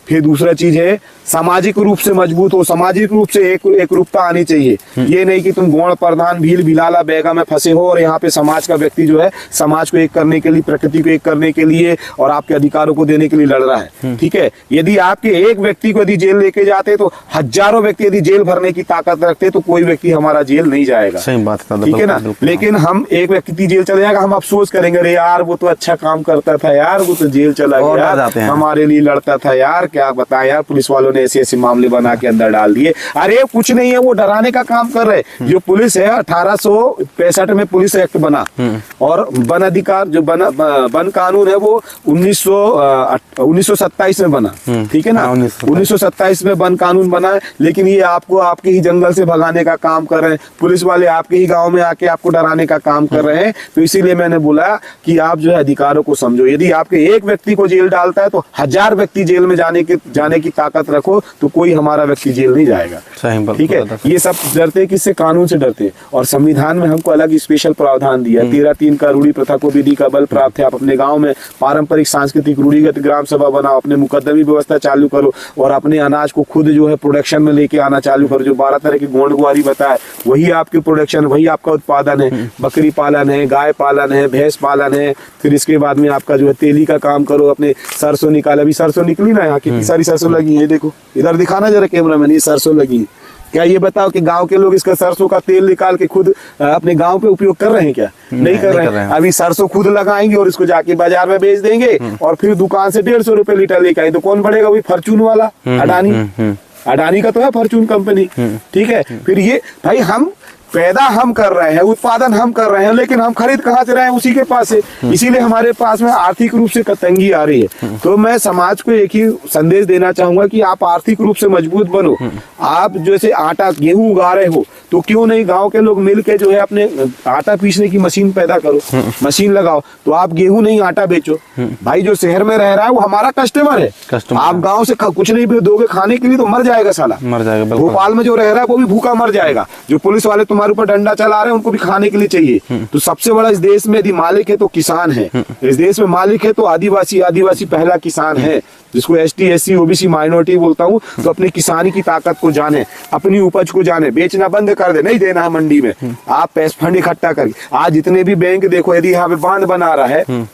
फिर दूसरा चीज है सामाजिक रूप से मजबूत हो, सामाजिक रूप से एक रूपता आनी चाहिए। ये नहीं कि तुम गौण प्रधान भील भिलाला बैगा में फंसे हो और यहाँ पे समाज का व्यक्ति जो है समाज को एक करने के लिए, प्रकृति को एक करने के लिए और आपके अधिकारों को देने के लिए लड़ रहा है। ठीक है, यदि आपके एक व्यक्ति को यदि जेल लेके जाते तो हजारों व्यक्ति यदि जेल भरने की ताकत रखते तो कोई व्यक्ति हमारा जेल नहीं जाएगा। सही बात है, ठीक है ना। लेकिन हम एक व्यक्ति जेल चले जाएगा, हम अफसोस करेंगे, अरे यार वो तो अच्छा काम करता था यार, वो तो जेल चला गया, हमारे लिए लड़ता था यार, क्या बताएं यार, पुलिस वालों ने ऐसे ऐसे मामले बना के अंदर डाल दिए। अरे कुछ नहीं है, वो डराने का काम कर रहे। जो पुलिस है 1865 में पुलिस एक्ट बना और वन अधिकार जो वन कानून है वो 1927 में बना। ठीक है ना, 1927 में वन कानून बना है, लेकिन ये आपको आपके ही जंगल से भगाने का काम कर रहे हैं। पुलिस वाले आपके ही गाँव में आके आपको डराने का काम कर रहे हैं। तो इसीलिए मैंने बोला कि आप जो है अधिकारों को समझो। यदि आपके एक व्यक्ति को जेल डालता है तो 1000 व्यक्ति जेल में जाने की ताकत रखो, तो कोई हमारा व्यक्ति जेल नहीं जाएगा। ठीक है, ये सब डरते हैं, किससे? कानून से डरते हैं। और संविधान में हमको अलग स्पेशल प्रावधान दिया। 13(3) का रूढ़ी प्रथा को विधि का बल प्राप्त है। आप अपने गांव में पारंपरिक सांस्कृतिक रूढ़िगत ग्राम सभा बनाओ, अपने मुकदमी व्यवस्था चालू करो और अपने अनाज को खुद जो है प्रोडक्शन में लेके आना चालू करो। जो 12 तरह की गोंड गुआरी बताए, वही आपकी प्रोडक्शन, वही आपका उत्पादन है। बकरी पालन है, गाय पालन है, भैंस पालन है। फिर इसके बाद में आपका जो है तेली का काम करो, अपने सरसों निकाले। अभी सरसों निकली ना, यहाँ कितनी सारी सरसों लगी है, देखो इधर दिखाना जरा कैमरा मैन, ये सरसों लगी है। क्या ये बताओ कि गांव के लोग इसका सरसों का तेल निकाल के खुद अपने गांव पे उपयोग कर रहे हैं क्या? नहीं कर रहे हैं। अभी सरसों खुद लगाएंगे और इसको जाके बाजार में बेच देंगे और फिर दुकान से 150 रुपए लीटर लेके आए। तो कौन बढ़ेगा? वही फॉर्चून वाला, अडानी का तो है फॉर्चून कंपनी। ठीक है, फिर ये भाई हम पैदा हम कर रहे हैं, उत्पादन हम कर रहे हैं, लेकिन हम खरीद कहाँ से रहे हैं? उसी के पास से। इसीलिए हमारे पास में आर्थिक रूप से तंगी आ रही है। तो मैं समाज को एक ही संदेश देना चाहूंगा कि आप आर्थिक रूप से मजबूत बनो। आप जैसे आटा गेहूं उगा रहे हो तो क्यों नहीं गांव के लोग मिल के जो है अपने आटा पीसने की मशीन पैदा करो, मशीन लगाओ, तो आप गेहूं नहीं आटा बेचो। भाई जो शहर में रह रहा है वो हमारा कस्टमर है। आप गाँव से कुछ नहीं दोगे खाने के लिए तो मर जाएगा साला, मर जाएगा। भोपाल में जो रह रहा है वो भी भूखा मर जाएगा। जो पुलिस वाले तुम्हारे ऊपर डंडा चला रहे हैं उनको भी खाने के लिए चाहिए। तो सबसे बड़ा इस देश में यदि मालिक है तो किसान है। इस देश में मालिक है तो आदिवासी पहला किसान है, जिसको ST SC OBC माइनॉरिटी बोलता हूँ। तो अपनी किसानी की ताकत को जाने, अपनी उपज को जाने, बेचना बंद कर दे, नहीं देना है मंडी में। आप पैसे फंड इकट्ठा करके, आज जितने भी बैंक देखो, यदि यहाँ पे बांध बना रहा है,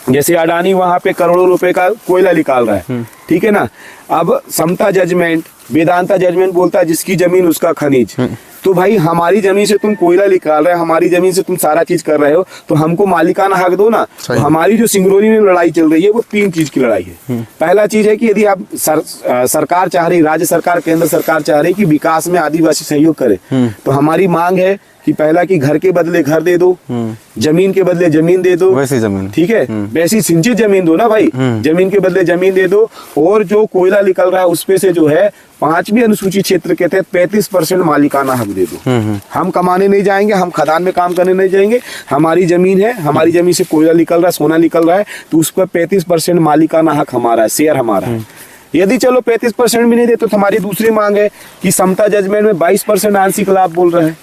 जैसे अडानी वहां पे करोड़ों रुपए का कोयला निकाल रहा है, ठीक है ना। अब समता जजमेंट, वेदांता जजमेंट बोलता है जिसकी जमीन उसका खनिज। तो भाई हमारी जमीन से तुम कोयला निकाल रहे हो, हमारी जमीन से तुम सारा चीज कर रहे हो, तो हमको मालिकाना हक दो ना। तो हमारी जो सिंगरौली में लड़ाई चल रही है वो 3 चीज की लड़ाई है। पहला चीज है कि यदि आप सरकार चाह रही, राज्य सरकार, केंद्र सरकार चाह रही कि विकास में आदिवासी सहयोग करे, तो हमारी मांग है कि पहला कि घर के बदले घर दे दो, जमीन के बदले जमीन दे दो, वैसी जमीन, ठीक है, वैसी सिंचित जमीन दो ना भाई, जमीन के बदले जमीन दे दो। और जो कोयला निकल रहा है उसपे से जो है 5वीं अनुसूची क्षेत्र के तहत 35% मालिकाना हक दे दो। हम कमाने नहीं जाएंगे, हम खदान में काम करने नहीं जाएंगे, हमारी जमीन है, हमारी जमीन से कोयला निकल रहा है, सोना निकल रहा है, तो उस पर 35% मालिकाना हक हमारा है, शेयर हमारा है। यदि चलो 35% भी नहीं दे तो हमारी दूसरी मांग है कि समता जजमेंट में 22% आंशिक लाभ बोल रहे हैं,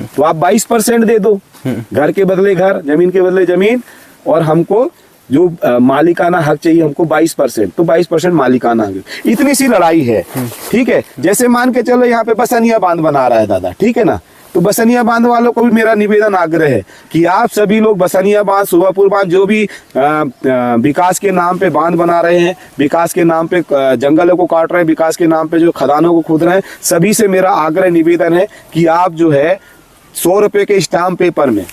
तो आप 22% दे दो, घर के बदले घर, जमीन के बदले जमीन, और हमको जो मालिकाना हक चाहिए हमको 22%, तो 22% मालिकाना हक। इतनी सी लड़ाई है, ठीक है। जैसे मान के चलो यहाँ पे बसनिया बांध बना रहा है दादा, ठीक है ना, तो तो बसनिया बांध वालों को भी मेरा निवेदन आग्रह है कि आप सभी लोग बसनिया बांध, सुबापुर बांध, जो भी विकास के नाम पे बांध बना रहे हैं, विकास के नाम पे जंगलों को काट रहे हैं, विकास के नाम पे जो खदानों को खोद रहे हैं, सभी से मेरा आग्रह निवेदन है कि आप जो है 100 रुपए के स्टाम्प पेपर में,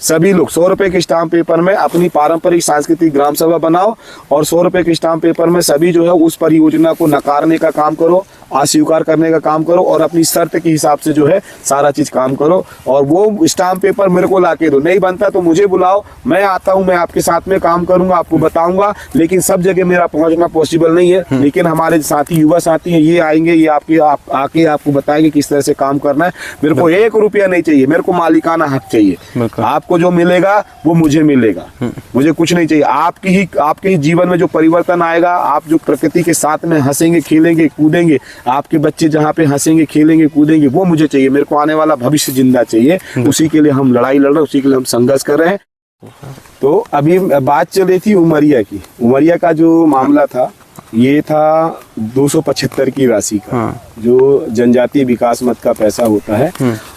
सभी लोग 100 रुपए के स्टाम्प पेपर में अपनी पारंपरिक सांस्कृतिक ग्राम सभा बनाओ और 100 रुपए के स्टाम्प पेपर में सभी जो है उस परियोजना को नकारने का काम करो, अस्वीकार करने का काम करो और अपनी शर्त के हिसाब से जो है सारा चीज काम करो। और वो स्टाम्प पेपर मेरे को लाके दो, नहीं बनता तो मुझे बुलाओ, मैं आता हूँ, मैं आपके साथ में काम करूंगा, आपको बताऊंगा। लेकिन सब जगह मेरा पहुंचना पॉसिबल नहीं है, लेकिन हमारे साथी, युवा साथी हैं, ये आएंगे, ये आके आपको बताएंगे किस तरह से काम करना है। मेरे को 1 रुपया नहीं चाहिए, मेरे को मालिकाना हक चाहिए। आपको जो मिलेगा वो मुझे मिलेगा, मुझे कुछ नहीं चाहिए। आपके ही जीवन में जो परिवर्तन आएगा, आप जो प्रकृति के साथ में हंसेंगे, खेलेंगे, कूदेंगे, आपके बच्चे जहाँ पे हंसेंगे, खेलेंगे, कूदेंगे, वो मुझे चाहिए। मेरे को आने वाला भविष्य जिंदा चाहिए, उसी के लिए हम लड़ाई लड़ रहे हैं, उसी के लिए हम संघर्ष कर रहे हैं। तो अभी बात चल रही थी उमरिया की। उमरिया का जो मामला था, ये था 275 की राशि का, जो जनजातीय विकास मद का पैसा होता है,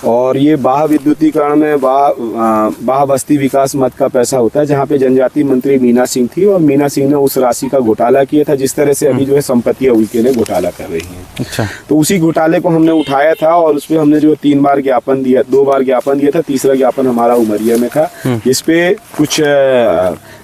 और ये बाह विद्युतीकरण में बाह बस्ती विकास मद का पैसा होता है, जहाँ पे जनजातीय मंत्री मीना सिंह थी, और मीना सिंह ने उस राशि का घोटाला किया था, जिस तरह से अभी जो है संपत्तियां उनके लिए घोटाला कर रही हैं। अच्छा। तो उसी घोटाले को हमने उठाया था और उसपे हमने जो 3 बार ज्ञापन दिया, 2 बार ज्ञापन दिया था, तीसरा ज्ञापन हमारा उमरिया में था। इस पे कुछ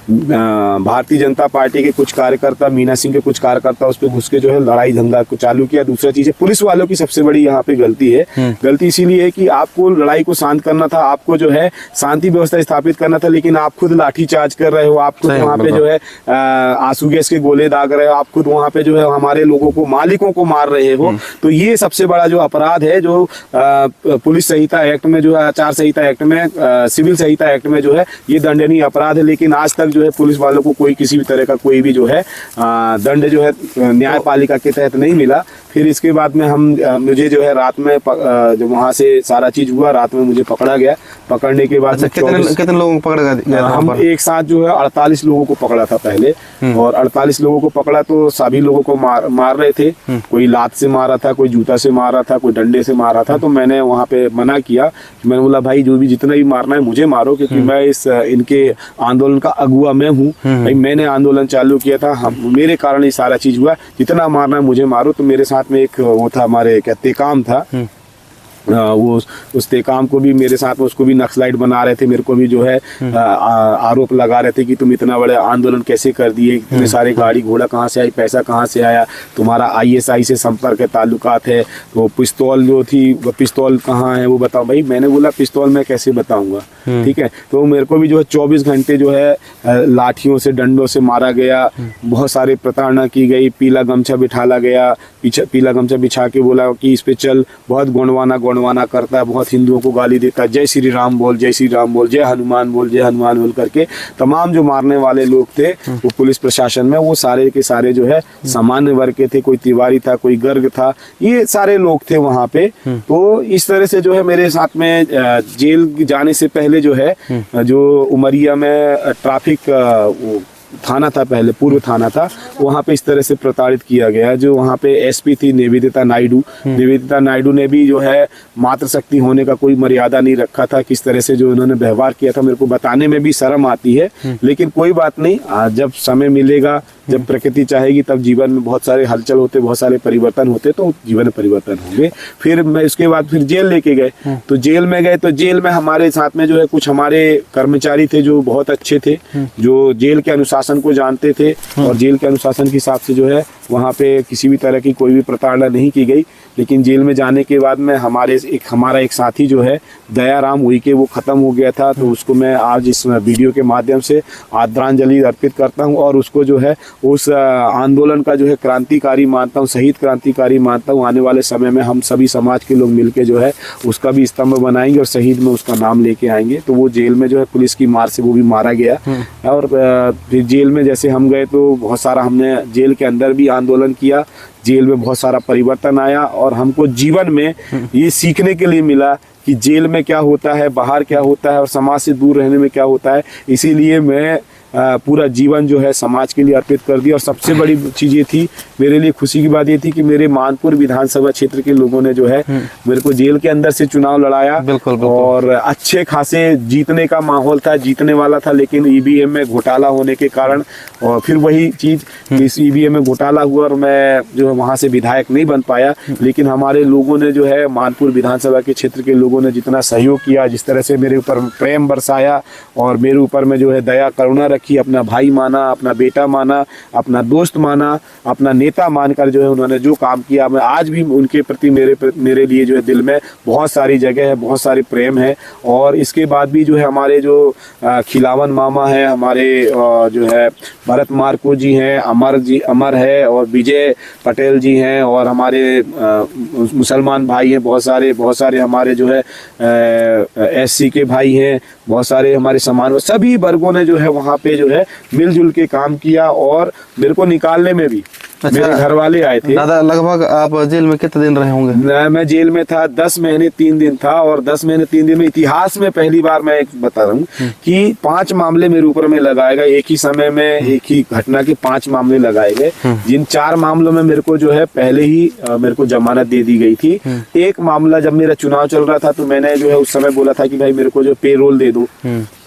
भारतीय जनता पार्टी के कुछ कार्यकर्ता, मीना सिंह के कुछ कार्यकर्ता उस पर घुस के जो है लड़ाई धंधा को चालू किया। दूसरा चीज है, पुलिस वालों की सबसे बड़ी यहाँ पे गलती है। गलती इसीलिए है कि आपको लड़ाई को शांत करना था, आपको जो है शांति व्यवस्था स्थापित करना था, लेकिन आप खुद लाठी चार्ज कर रहे हो, आप खुद वहाँ पे जो है आंसू गैस के गोले दाग रहे हो, आप खुद वहाँ पे जो है हमारे लोगों को, मालिकों को मार रहे हो। तो ये सबसे बड़ा जो अपराध है, जो पुलिस संहिता एक्ट में, जो है आचार संहिता एक्ट में, सिविल संहिता एक्ट में जो है ये दंडनीय अपराध है। लेकिन आज तक जो है पुलिस वालों को कोई किसी भी तरह का कोई भी जो है दंड जो है न्यायपालिका के तहत नहीं मिला। फिर इसके बाद में मुझे जो है रात में जब वहाँ से सारा चीज हुआ, रात में मुझे पकड़ा गया। पकड़ने के बाद कितने लोगों को पकड़ा गया? हम एक साथ जो है 48 लोगों को पकड़ा था पहले, और 48 लोगों को पकड़ा तो सभी लोगों को मार रहे थे। कोई लात से मारा था, कोई जूता से मारा था, कोई डंडे से मारा था। तो मैंने वहाँ पे मना किया, मैंने बोला भाई जो भी जितना भी मारना है मुझे मारो, क्योंकि मैं इनके आंदोलन का अगुआ मैं हूँ भाई, मैंने आंदोलन चालू किया था, मेरे कारण ये सारा चीज हुआ, जितना मारना है मुझे मारो। तो मेरे साथ में एक वो था, हमारे क्या तेकाम था, वो उस तेकाम को भी मेरे साथ में, उसको भी नक्सलाइट बना रहे थे, मेरे को भी जो है आरोप लगा रहे थे कि तुम इतना बड़ा आंदोलन कैसे कर दिए, इतने सारे गाड़ी घोड़ा कहाँ से आई, पैसा कहाँ से आया, तुम्हारा ISI से संपर्क है, ताल्लुकात है, वो पिस्तौल जो थी, वो पिस्तौल कहाँ है वो बताओ। भाई मैंने बोला पिस्तौल मैं कैसे बताऊंगा, ठीक है। तो मेरे को भी जो है 24 घंटे जो है लाठियों से, डंडों से मारा गया, बहुत सारी प्रताड़ना की गई, पीला गमछा बिठाला गया, पीला गमछा बिछा के बोला कि इस पे चल, बहुत गुणवाना करता है, बहुत हिंदुओं को गाली देता है, जय श्री राम बोल, जय श्री राम बोल, जय हनुमान बोल, जय हनुमान बोल करके तमाम जो मारने वाले लोग थे वो पुलिस प्रशासन में, वो सारे के सारे जो है सामान्य वर्ग के थे, कोई तिवारी था, कोई गर्ग था, ये सारे लोग थे वहाँ पे। तो इस तरह से जो है मेरे साथ में जेल जाने से पहले जो है, जो उमरिया में ट्रैफिक थाना था, पहले पूर्व थाना था, वहाँ पे इस तरह से प्रताड़ित किया गया। जो वहाँ पे SP थी निवेदिता नायडू ने भी जो है मातृशक्ति होने का कोई मर्यादा नहीं रखा था। किस तरह से जो उन्होंने व्यवहार किया था, मेरे को बताने में भी शर्म आती है, लेकिन कोई बात नहीं, जब समय मिलेगा, जब प्रकृति चाहेगी, तब जीवन में बहुत सारे हलचल होते, बहुत सारे परिवर्तन होते, तो जीवन में परिवर्तन होंगे। फिर मैं उसके बाद फिर जेल लेके गए, तो जेल में गए, तो जेल में हमारे साथ में जो है कुछ हमारे कर्मचारी थे जो बहुत अच्छे थे, जो जेल के अनुशासन को जानते थे, और जेल के अनुशासन के हिसाब से जो है वहाँ पे किसी भी तरह की कोई भी प्रताड़ना नहीं की गई। लेकिन जेल में जाने के बाद में हमारा एक साथी जो है दयाराम उइके, वो खत्म हो गया था। तो उसको मैं आज इस वीडियो के माध्यम से आदरांजलि अर्पित करता हूँ, और उसको जो है उस आंदोलन का जो है क्रांतिकारी मानता हूँ, शहीद क्रांतिकारी मानता हूँ। आने वाले समय में हम सभी समाज के लोग मिलके जो है उसका भी स्तंभ बनाएंगे और शहीद में उसका नाम लेके आएंगे। तो वो जेल में जो है पुलिस की मार से वो भी मारा गया, और फिर जेल में जैसे हम गए तो बहुत सारा हमने जेल के अंदर भी आंदोलन किया, जेल में बहुत सारा परिवर्तन आया, और हमको जीवन में ये सीखने के लिए मिला कि जेल में क्या होता है, बाहर क्या होता है, और समाज से दूर रहने में क्या होता है। इसीलिए मैं पूरा जीवन जो है समाज के लिए अर्पित कर दिया। और सबसे बड़ी चीज ये थी, मेरे लिए खुशी की बात ये थी कि मेरे मानपुर विधानसभा क्षेत्र के लोगों ने जो है मेरे को जेल के अंदर से चुनाव लड़ाया। बिल्कुल। और अच्छे खासे जीतने का माहौल था, जीतने वाला था, लेकिन ईवीएम में घोटाला होने के कारण और फिर वही चीज इस ईवीएम में घोटाला हुआ और मैं जो है वहां से विधायक नहीं बन पाया। लेकिन हमारे लोगों ने जो है मानपुर विधानसभा के क्षेत्र के लोगों ने जितना सहयोग किया, जिस तरह से मेरे ऊपर प्रेम बरसाया और मेरे ऊपर में जो है दया करुणा रखी, अपना भाई माना, अपना बेटा माना, अपना दोस्त माना, अपना नेता मानकर जो है उन्होंने जो काम किया, मैं आज भी उनके प्रति मेरे लिए जो है दिल में बहुत सारी जगह है, बहुत सारी प्रेम है। और इसके बाद भी जो है हमारे जो खिलावन मामा है, हमारे जो है भरत मार्को जी हैं, अमर है और विजय पटेल जी हैं और हमारे मुसलमान भाई हैं, बहुत सारे हमारे जो है एससी के भाई हैं, बहुत सारे हमारे समान, सभी वर्गों ने जो है वहाँ पे जो है मिलजुल के काम किया। और मेरे को निकालने में भी मेरे घर वाले आए थे। दादा लगभग आप जेल में कितने दिन रहे होंगे? मैं जेल में था 10 महीने 3 दिन था। और 10 महीने 3 दिन में इतिहास में पहली बार मैं एक बता रहा हूँ कि 5 मामले मेरे ऊपर में लगाए गए, एक ही समय में एक ही घटना के 5 मामले लगाए गए, जिन 4 मामलों में मेरे को जो है पहले ही मेरे को जमानत दे दी गई थी। एक मामला जब मेरा चुनाव चल रहा था तो मैंने जो है उस समय बोला था कि भाई मेरे को जो पे रोल दे दो,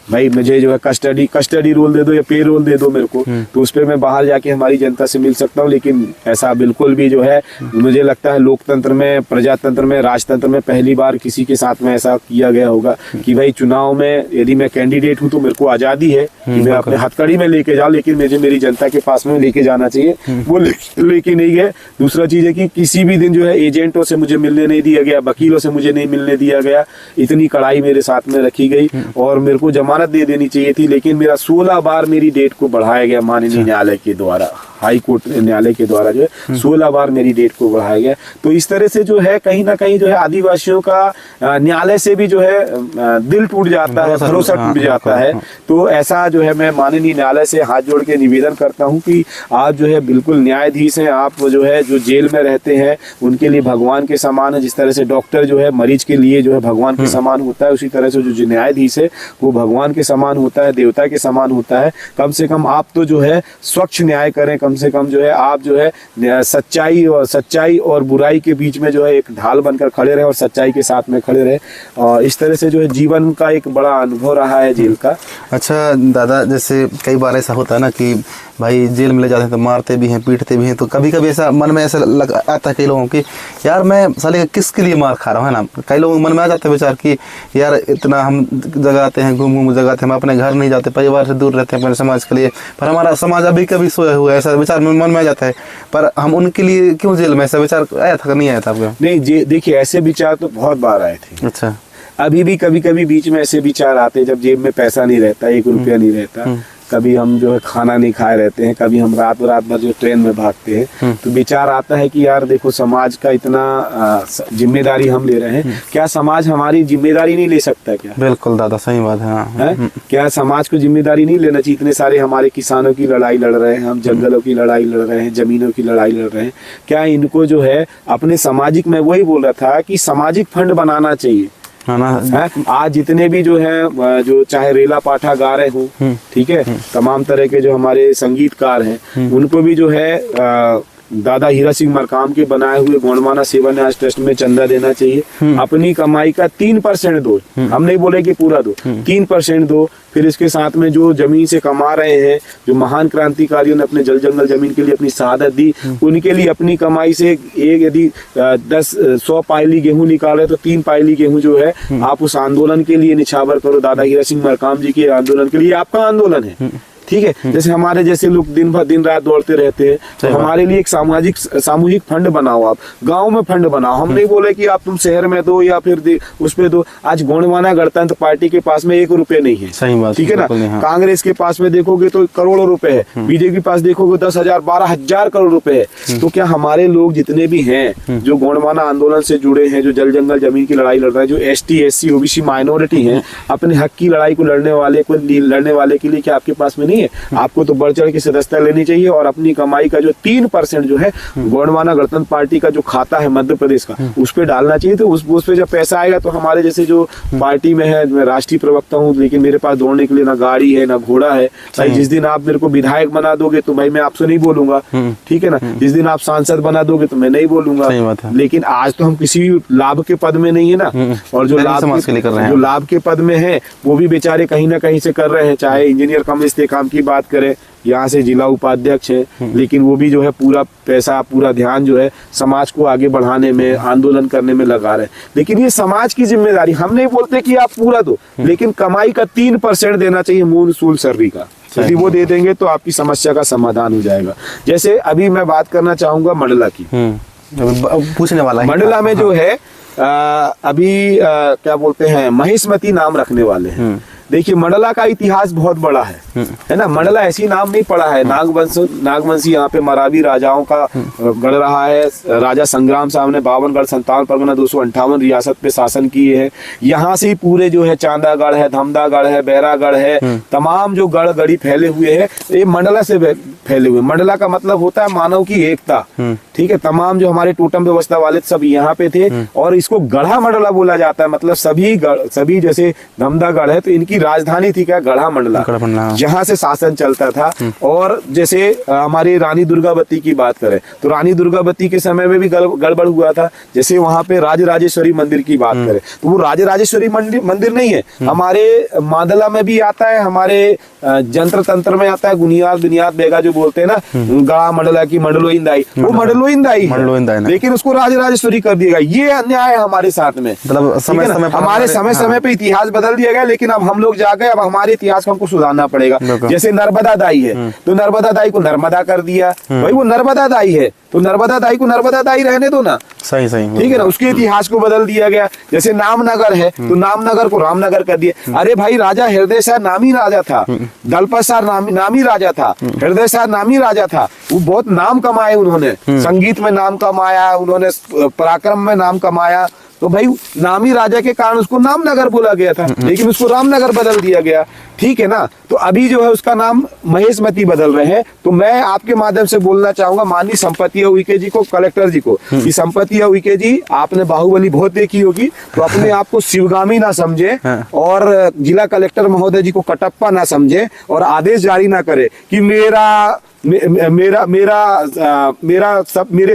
भाई मुझे जो है कस्टडी रोल दे दो या पे रोल दे दो मेरे को, तो उस पर मैं बाहर जाके हमारी जनता से मिल सकता हूँ। लेकिन ऐसा बिल्कुल भी जो है मुझे लगता है लोकतंत्र में, प्रजातंत्र में, राजतंत्र में पहली बार किसी के साथ में ऐसा किया गया होगा कि भाई चुनाव में यदि मैं कैंडिडेट हूँ तो मेरे को आजादी है कि मैं अपने हथकड़ी में लेके जाऊँ, लेकिन मुझे मेरी जनता के पास में लेके जाना चाहिए, वो लेके नहीं गए। दूसरा चीज है कि किसी भी दिन जो है एजेंटों से मुझे मिलने नहीं दिया गया, वकीलों से मुझे नहीं मिलने दिया गया, इतनी कड़ाई मेरे साथ में रखी गई और मेरे को जमानत दे देनी चाहिए थी। लेकिन मेरा 16 बार मेरी डेट को बढ़ाया गया माननीय न्यायालय के द्वारा, हाई कोर्ट न्यायालय के द्वारा जो है 16 बार मेरी डेट को बढ़ाया गया। तो इस तरह से जो है कहीं ना कहीं जो है आदिवासियों का न्यायालय से भी जो है दिल टूट जाता है, भरोसा टूट जाता है। तो ऐसा जो है मैं माननीय न्यायालय से हाथ जोड़ के निवेदन करता हूं कि आप जो है बिल्कुल न्यायाधीश हैं, आप जो है जो जेल में रहते हैं उनके लिए भगवान के समान है। जिस तरह से डॉक्टर जो है मरीज के लिए जो है भगवान के समान होता है, उसी तरह से जो न्यायाधीश है वो भगवान के समान होता है, देवता के समान होता है। कम से कम आप तो जो है स्वच्छ न्याय करें, कम से कम जो है आप जो है सच्चाई और बुराई के बीच में जो है एक ढाल बनकर खड़े रहे और सच्चाई के साथ में खड़े रहे। और इस तरह से जो है जीवन का एक बड़ा अनुभव रहा है जेल का। अच्छा दादा, जैसे कई बार ऐसा होता है ना कि भाई जेल में ले जाते हैं तो मारते भी हैं, पीटते भी हैं, तो कभी कभी ऐसा मन में ऐसा आता है कई लोगों की, यार मैं साले किसके लिए मार खा रहा हूँ, है ना। कई लोगों के मन में आ जाता है विचार कि यार इतना हम जगाते हैं, घूम जगाते हैं, हम अपने घर नहीं जाते, परिवार से दूर रहते हैं अपने समाज के लिए, पर हमारा समाज अभी कभी सोया हुआ है, ऐसा विचार मन में आ जाता है। पर हम उनके लिए क्यों जेल में, ऐसा विचार आया था नहीं आया था आपको? नहीं, देखिए ऐसे विचार तो बहुत बार आए थे। अच्छा। अभी भी कभी कभी बीच में ऐसे विचार आते हैं जब जेब में पैसा नहीं रहता, 1 रुपया नहीं रहता, कभी हम जो है खाना नहीं खाए रहते हैं, कभी हम रात भर जो ट्रेन में भागते हैं, तो विचार आता है कि यार देखो समाज का इतना जिम्मेदारी हम ले रहे हैं, क्या समाज हमारी जिम्मेदारी नहीं ले सकता क्या? बिल्कुल दादा, सही बात है, हाँ। क्या समाज को जिम्मेदारी नहीं लेना चाहिए? इतने सारे हमारे किसानों की लड़ाई लड़ रहे हैं, हम जंगलों की लड़ाई लड़ रहे हैं, जमीनों की लड़ाई लड़ रहे हैं, क्या इनको जो है अपने सामाजिक, मैं वही बोल रहा था कि सामाजिक फंड बनाना चाहिए, है ना। आज जितने भी जो है जो चाहे रेला पाठा गा रहे हो, ठीक है, तमाम तरह के जो हमारे संगीतकार हैं उनको भी जो है दादा हीरा सिंह मरकाम के बनाए हुए गोंडवाना सेवा न्यास ट्रस्ट में चंदा देना चाहिए। अपनी कमाई का 3% दो, हम नहीं बोले कि पूरा दो, 3% दो। फिर इसके साथ में जो जमीन से कमा रहे हैं, जो महान क्रांतिकारियों ने अपने जल जंगल जमीन के लिए अपनी शहादत दी, उनके लिए अपनी कमाई से एक यदि 100 पायली गेहूं निकाले तो 3 पायली गेहूं जो है आप उस आंदोलन के लिए निछावर करो, दादा हीरा सिंह मरकाम जी के आंदोलन के लिए। आपका आंदोलन है, ठीक है। जैसे हमारे जैसे लोग दिन रात दौड़ते रहते हैं, तो हमारे लिए एक सामूहिक फंड बनाओ, आप गांव में फंड बनाओ। हम नहीं बोले कि आप तुम शहर में दो या फिर उस पे दो। आज गोंडवाना गणतंत्र पार्टी के पास में 1 रुपये नहीं है, सही बात, ठीक है ना। कांग्रेस के पास में देखोगे तो करोड़ों रुपए है, बीजेपी के पास देखोगे 10,000 12,000 करोड़ रुपए है। तो क्या हमारे लोग जितने भी हैं जो गोंडवाना आंदोलन से जुड़े हैं, जो जल जंगल जमीन की लड़ाई लड़ रहे हैं, जो ST SC OBC माइनॉरिटी है, अपने हक की लड़ाई को लड़ने वाले के लिए क्या आपके पास में नहीं नहीं है, आपको तो बढ़ चढ़ की सदस्यता लेनी चाहिए और अपनी कमाई का जो 3% जो है गोंडवाना गणतंत्र पार्टी का जो खाता है मध्य प्रदेश का, उस पर डालना चाहिए। तो उस पे जब पैसा आएगा तो हमारे जैसे जो पार्टी में है, मैं राष्ट्रीय प्रवक्ता हूँ लेकिन मेरे पास दौड़ने के लिए ना गाड़ी है ना घोड़ा है, भाई जिस दिन आप मेरे को विधायक बना दोगे तो भाई मैं आपसे नहीं बोलूंगा, ठीक है ना, जिस दिन आप सांसद बना दोगे तो मैं नहीं बोलूंगा। लेकिन आज तो हम किसी लाभ के पद में नहीं है ना, और जो लाभ के पद में है वो भी बेचारे कहीं ना कहीं से कर रहे हैं, चाहे इंजीनियर कम इस्तेकाम की बात करें, यहाँ से जिला उपाध्यक्ष है, लेकिन वो भी जो है पूरा पैसा पूरा ध्यान जो है समाज को आगे बढ़ाने में आंदोलन करने में लगा रहे हैं। लेकिन ये समाज की जिम्मेदारी, हम नहीं बोलते कि आप पूरा दो, लेकिन कमाई का 3% देना चाहिए मूल सूल सर्री का, यदि वो दे देंगे तो आपकी समस्या का समाधान हो जाएगा। जैसे अभी मैं बात करना चाहूंगा मंडला की, पूछने वाला है, मंडला में जो है अभी क्या बोलते हैं महिष्मती नाम रखने वाले हैं। देखिए मंडला का इतिहास बहुत बड़ा है ना, मंडला ऐसी नाम नहीं पड़ा है, नागवंशी यहाँ पे मरावी राजाओं का गढ़ रहा है, राजा संग्राम साहब ने 52 गढ़ 57 परगना 258 रियासत पे शासन किए हैं। यहाँ से ही पूरे जो है चांदागढ़ है, धमदागढ़ है, बैरागढ़ है, तमाम जो गढ़ गढ़ी फैले हुए हैं ये मंडला से फैले हुए। मंडला का मतलब होता है मानव की एकता, ठीक है, तमाम जो हमारे टोटम व्यवस्था वाले सब यहाँ पे थे, और इसको गढ़ा मंडला बोला जाता है, मतलब सभी जैसे धमदागढ़ है तो इनकी राजधानी थी क्या, गढ़ा मंडला, जहाँ से शासन चलता था। और जैसे हमारी रानी दुर्गावती की बात करें तो रानी दुर्गावती के समय में भी गड़बड़ हुआ था। जैसे वहां पे राजराजेश्वरी मंदिर की बात करें तो वो राजराजेश्वरी मंदिर नहीं है, हमारे मादला में भी आता है, हमारे जंत्र तंत्र में आता है, बुनियाद बेगा जो बोलते हैं ना, गढ़ा मंडला की मंडलोइंदाई, वो मंडलोइंदाई है, लेकिन उसको राजराजेश्वरी कर दिया गया। ये अन्याय है हमारे साथ में, मतलब हमारे समय पे इतिहास बदल दिया गया, लेकिन अब हम लोग जा गए, अब हमारे इतिहास को हमको सुधारना पड़ेगा। जैसे नर्मदा दाई है तो नर्मदा दाई को नर्मदा कर दिया, भाई वो नर्मदा दाई है तो नर्मदा दाई को नर्मदा दाई रहने दो ना, सही ठीक है ना, उसके इतिहास को बदल दिया गया। जैसे नामनगर है तो नामनगर को रामनगर कर दिया। अरे भाई राजा हृदय शाह नामी राजा था, दलपत शाह नामी राजा था, हृदय शाह नामी राजा था, वो बहुत नाम कमाए उन्होंने, संगीत में नाम कमाया उन्होंने, पराक्रम में नाम कमाया, तो भाई नामी राजा के कारण उसको नामनगर बोला गया था, लेकिन उसको रामनगर बदल दिया गया, ठीक है ना। तो अभी जो है उसका नाम महिष्मती बदल रहे हैं। तो मैं आपके माध्यम से बोलना चाहूंगा माननीय संपत्ति उइके जी को, कलेक्टर जी को, कि संपत्ति उइके जी आपने बाहुबली बहुत देखी होगी, तो अपने आप को शिवगामी ना समझे और जिला कलेक्टर महोदय जी को कटप्पा ना समझे और आदेश जारी ना करे कि मेरे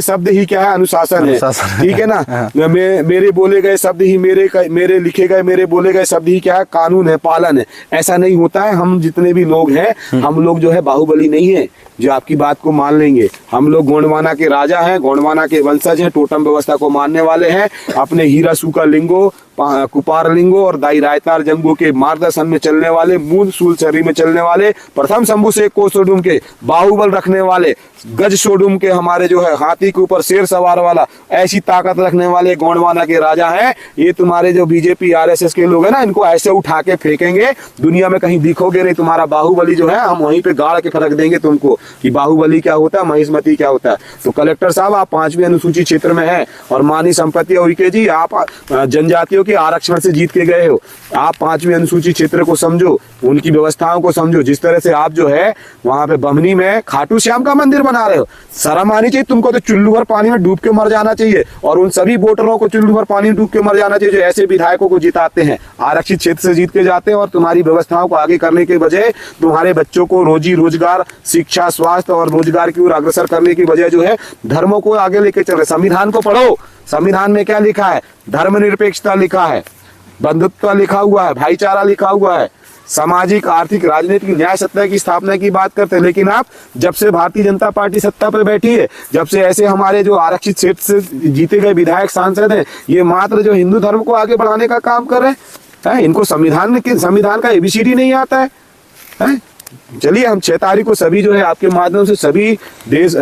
शब्द ही क्या है, अनुशासन है, ठीक है ना, मेरे बोले गए शब्द ही मेरे लिखे गए, मेरे बोले गए शब्द ही क्या है, कानून है, पालन है। ऐसा नहीं होता है। हम जितने भी लोग हैं, हम लोग जो है बाहुबली नहीं है जो आपकी बात को मान लेंगे। हम लोग गोंडवाना के राजा हैं, गोंडवाना के वंशज हैं, टोटम व्यवस्था को मानने वाले हैं, अपने हीरा सूका लिंगो, कुपार लिंगो और दाई रायतार जंगो के मार्गदर्शन में चलने वाले, मूल सूल सर्री में चलने वाले, प्रथम शंभू से को सोडुम के बाहुबल रखने वाले, गज सोडुम के हमारे जो है हाथी के ऊपर शेर सवार वाला, ऐसी ताकत रखने वाले गोंडवाना के राजा हैं। ये तुम्हारे जो बीजेपी आरएसएस के लोग हैं ना, इनको ऐसे उठा के फेंकेंगे, दुनिया में कहीं दिखोगे नहीं। तुम्हारा बाहुबली जो है हम वहीं पे गाड़ के फरक देंगे तुमको कि बाहुबली क्या होता है, महिष्मती क्या होता है। तो कलेक्टर साहब आप 5वीं अनुसूची क्षेत्र में हैं और माननीय संपत्ति उइके जी आप जनजातियों के आरक्षण से जीत के गए हो, आप 5वीं अनुसूची क्षेत्र को समझो, उनकी व्यवस्थाओं को समझो। जिस तरह से आप जो है वहां पे बमनी में खाटू श्याम का मंदिर बना रहे हो, शर्म आनी चाहिए तुमको। तो चुल्लू भर पानी में डूब के मर जाना चाहिए और उन सभी वोटरों को चुल्लू भर पानी में डूब के मर जाना चाहिए जो ऐसे विधायकों को जिताते हैं, आरक्षित क्षेत्र से जीत के जाते हैं और तुम्हारी व्यवस्थाओं को आगे करने के बजाय तुम्हारे बच्चों को रोजी रोजगार, शिक्षा, स्वास्थ्य और रोजगार की ओर अग्रसर करने की बजाय जो है धर्मों को आगे लेके चल रहे। संविधान को पढ़ो, संविधान में क्या लिखा है, धर्मनिरपेक्षता लिखा है, बंधुत्व लिखा हुआ है, भाईचारा लिखा हुआ है, सामाजिक, आर्थिक, राजनीतिक न्याय सत्ता की स्थापना की बात करते हैं। लेकिन आप जब से भारतीय जनता पार्टी सत्ता पर बैठी है, जब से ऐसे हमारे जो आरक्षित क्षेत्र से जीते गए विधायक सांसद हैं, ये मात्र जो हिंदू धर्म को आगे बढ़ाने का काम कर रहे हैं। इनको संविधान का एबीसीडी नहीं आता है। चलिए हम 6 तारीख को सभी जो है आपके माध्यम से सभी देश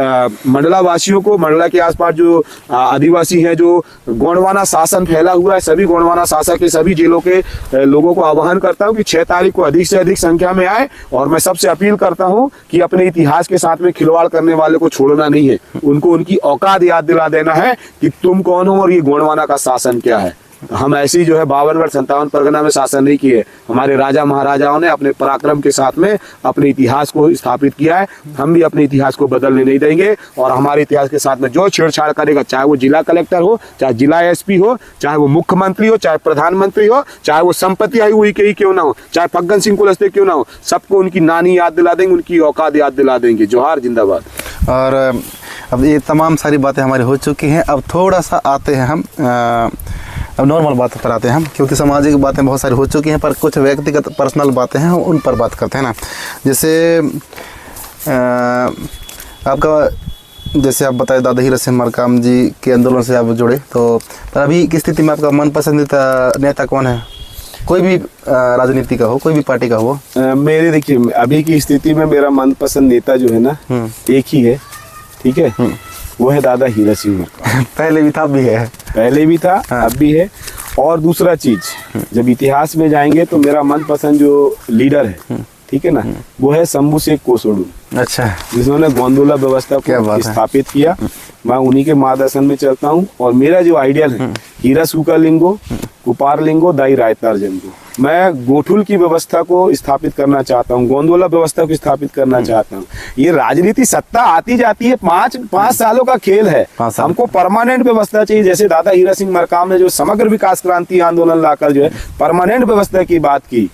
मंडला वासियों को, मंडला के आसपास जो आदिवासी हैं, जो गोंडवाना शासन फैला हुआ है, सभी गोंडवाना शासक के सभी जिलों के लोगों को आह्वान करता हूं कि 6 तारीख को अधिक से अधिक संख्या में आए। और मैं सबसे अपील करता हूं कि अपने इतिहास के साथ में खिलवाड़ करने वाले को छोड़ना नहीं है, उनको उनकी औकात याद दिला देना है कि तुम कौन हो और ये गोंडवाना का शासन क्या है। हम ऐसी जो है 52 57 परगना में शासन नहीं किए। हमारे राजा महाराजाओं ने अपने पराक्रम के साथ में अपने इतिहास को स्थापित किया है। हम भी अपने इतिहास को बदलने नहीं देंगे और हमारे इतिहास के साथ में जो छेड़छाड़ करेगा, चाहे वो जिला कलेक्टर हो, चाहे जिला एसपी हो, चाहे वो मुख्यमंत्री हो, चाहे प्रधानमंत्री हो, चाहे वो संपत्ति आई हुई के क्यों ना हो, चाहे फग्गन सिंह कुलस्ते क्यों ना हो, सबको उनकी नानी याद दिला देंगे, उनकी औकात याद दिला देंगे। जोहार, जिंदाबाद। और अब ये तमाम सारी बातें हमारी हो चुकी हैं। अब थोड़ा सा आते हैं हम अब नॉर्मल बातों पर आते हैं हम, क्योंकि सामाजिक बातें बहुत सारी हो चुकी हैं, पर कुछ व्यक्तिगत पर्सनल बातें हैं, उन पर बात करते हैं ना। जैसे आपका, जैसे आप बताए दादा हीरा सिंह मरकाम जी के आंदोलन से आप जुड़े, तो पर अभी की स्थिति में आपका मन पसंदीदा नेता कौन है? कोई भी राजनीति का हो, कोई भी पार्टी का हो। मेरे देखिए अभी की स्थिति में मेरा मनपसंद नेता जो है ना, एक ही है, ठीक है, वो है दादा हीरा सिंह मरकाम। पहले भी था, अब भी है। पहले भी था, अब भी है। और दूसरा चीज, जब इतिहास में जाएंगे तो मेरा मनपसंद जो लीडर है, ठीक है ना, वो है शंभू शेख कोसोडू। अच्छा, जिन्होंने गोंदोला व्यवस्था को स्थापित किया। मैं उन्हीं के मार्गदर्शन में चलता हूँ और मेरा जो आइडियल है, हीरा सूका लिंगो, कुपार लिंगो, दाई रायतार जंगो। मैं गोठुल की व्यवस्था को स्थापित करना चाहता हूँ, गोंदोला व्यवस्था को स्थापित करना चाहता हूँ। ये राजनीति सत्ता आती जाती है, पाँच सालों का खेल है। हमको परमानेंट व्यवस्था चाहिए। जैसे दादा हीरा सिंह मरकाम ने जो समग्र विकास क्रांति आंदोलन लाकर जो है परमानेंट व्यवस्था की बात की,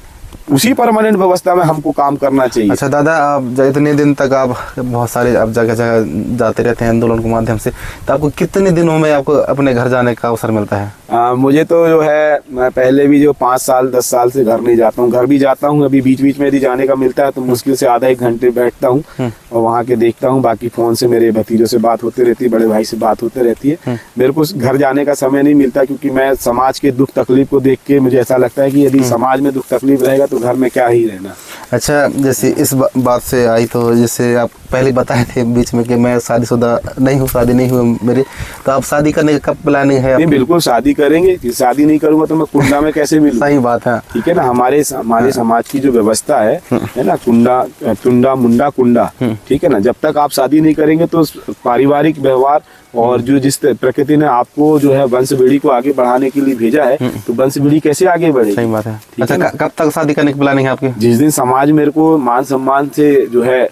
उसी परमानेंट व्यवस्था में हमको काम करना चाहिए। अच्छा दादा, आप इतने दिन तक आप बहुत सारे आप जगह जगह जाते रहते हैं आंदोलन के माध्यम से, तो आपको कितने दिनों में आपको अपने घर जाने का अवसर मिलता है? मुझे तो जो है, मैं पहले भी जो 5 साल 10 साल से घर नहीं जाता हूँ। घर भी जाता हूँ, अभी बीच बीच में यदि जाने का मिलता है तो मुश्किल से आधा 1 घंटे बैठता हूँ और वहाँ के देखता हूँ। बाकी फोन से मेरे भतीजों से बात होती रहती है, बड़े भाई से बात होती रहती है। मेरे को घर जाने का समय नहीं मिलता, क्योंकि मैं समाज के दुख तकलीफ को देख के मुझे ऐसा लगता है कि यदि समाज में दुख तकलीफ रहेगा तो घर में क्या ही रहना। अच्छा, जैसे इस बात से आई, तो जैसे आप पहले बताए थे बीच में कि मैं शादीशुदा नहीं हूँ, शादी नहीं हुई मेरी, तो आप शादी करने का कब प्लानिंग है? नहीं, बिल्कुल शादी करेंगे। शादी नहीं करूंगा तो मैं कुंडा में कैसे मिलूं? सही बात है, ठीक है ना। हमारे समाज की जो व्यवस्था है ना, कुंडा टुंडा मुंडा कुंडा, ठीक है ना। जब तक आप शादी नहीं करेंगे तो पारिवारिक व्यवहार और जो जिस प्रकृति ने आपको जो है वंश वृद्धि को आगे बढ़ाने के लिए भेजा है, तो वंश वृद्धि कैसे आगे बढ़ेगी? सही बात है। अच्छा, कब तक शादी करने की प्लानिंग है आपकी? जिस दिन समाज मेरे को मान सम्मान से जो है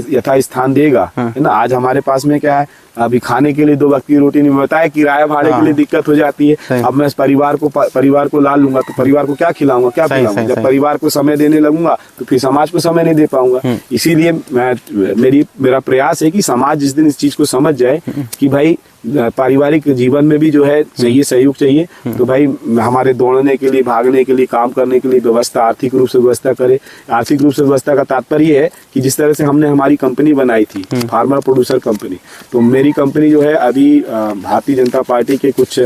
यथा स्थान देगा, है ना। आज हमारे पास में क्या है, अभी खाने के लिए 2 वक्त की रोटी नहीं बताया, किराया भाड़े के लिए दिक्कत हो जाती है। अब मैं परिवार को ला लूंगा तो परिवार को क्या खिलाऊंगा, क्या पिलाऊंगा? जब परिवार को समय देने लगूंगा तो फिर समाज को समय नहीं दे पाऊंगा। इसीलिए मेरा प्रयास है कि समाज जिस दिन इस चीज को समझ जाए कि भाई पारिवारिक जीवन में भी जो है चाहिए, सहयोग चाहिए, तो भाई हमारे दौड़ने के लिए, भागने के लिए, काम करने के लिए व्यवस्था, आर्थिक रूप से व्यवस्था करे। आर्थिक रूप से व्यवस्था का तात्पर्य है कि जिस तरह से हमने हमारी कंपनी बनाई थी, फार्मर प्रोड्यूसर कंपनी, तो मेरी कंपनी जो है अभी भारतीय जनता पार्टी के कुछ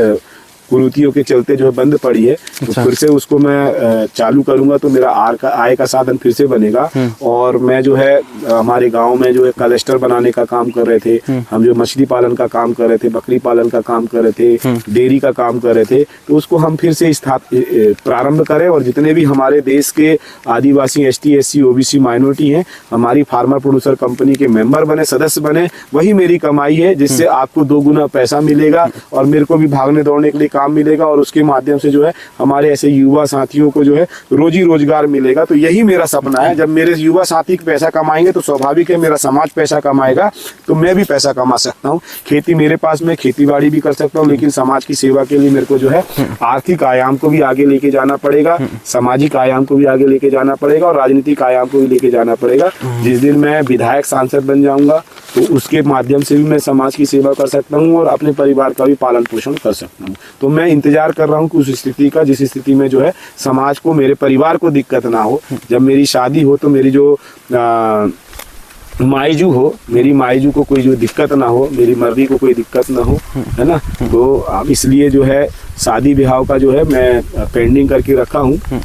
कुरीतियों के चलते जो है बंद पड़ी है। तो फिर से उसको मैं चालू करूंगा तो मेरा आय का साधन फिर से बनेगा। और मैं जो है हमारे गांव में जो है क्लस्टर बनाने का काम कर रहे थे, हम जो मछली पालन का काम कर रहे थे, बकरी पालन का काम कर रहे थे, डेयरी का काम कर रहे थे, तो उसको हम फिर से प्रारंभ करें। और जितने भी हमारे देश के आदिवासी, ST SC OBC माइनॉरिटी हैं, हमारी फार्मर प्रोड्यूसर कंपनी के मेंबर बने, सदस्य बने, वही मेरी कमाई है, जिससे आपको 2 गुना पैसा मिलेगा और मेरे को भी भागने दौड़ने के लिए काम मिलेगा। और उसके माध्यम से जो है हमारे ऐसे युवा साथियों को जो है रोजी रोजगार मिलेगा। तो यही मेरा सपना है। जब मेरे युवा साथी पैसा कमाएंगे तो स्वाभाविक है मेरा समाज पैसा कमाएगा, तो मैं भी पैसा कमा सकता हूँ। खेती मेरे पास में, खेती बाड़ी भी कर सकता हूँ, लेकिन समाज की सेवा के लिए मेरे को जो है आर्थिक आयाम को भी आगे लेके जाना पड़ेगा, सामाजिक आयाम को भी आगे लेके जाना पड़ेगा और राजनीतिक आयाम को भी लेके जाना पड़ेगा। जिस दिन मैं विधायक सांसद बन जाऊंगा तो उसके माध्यम से भी मैं समाज की सेवा कर सकता हूँ और अपने परिवार का भी पालन पोषण कर सकता हूँ। तो मैं इंतजार कर रहा हूँ कि उस स्थिति का, जिस स्थिति में जो है समाज को, मेरे परिवार को दिक्कत ना हो। जब मेरी शादी हो तो मेरी जो मायजू हो, मेरी मायजू को कोई जो दिक्कत ना हो, मेरी मर्दी को कोई दिक्कत ना हो, है ना। तो इसलिए जो है शादी ब्याह का जो है मैं पेंडिंग करके रखा हूँ।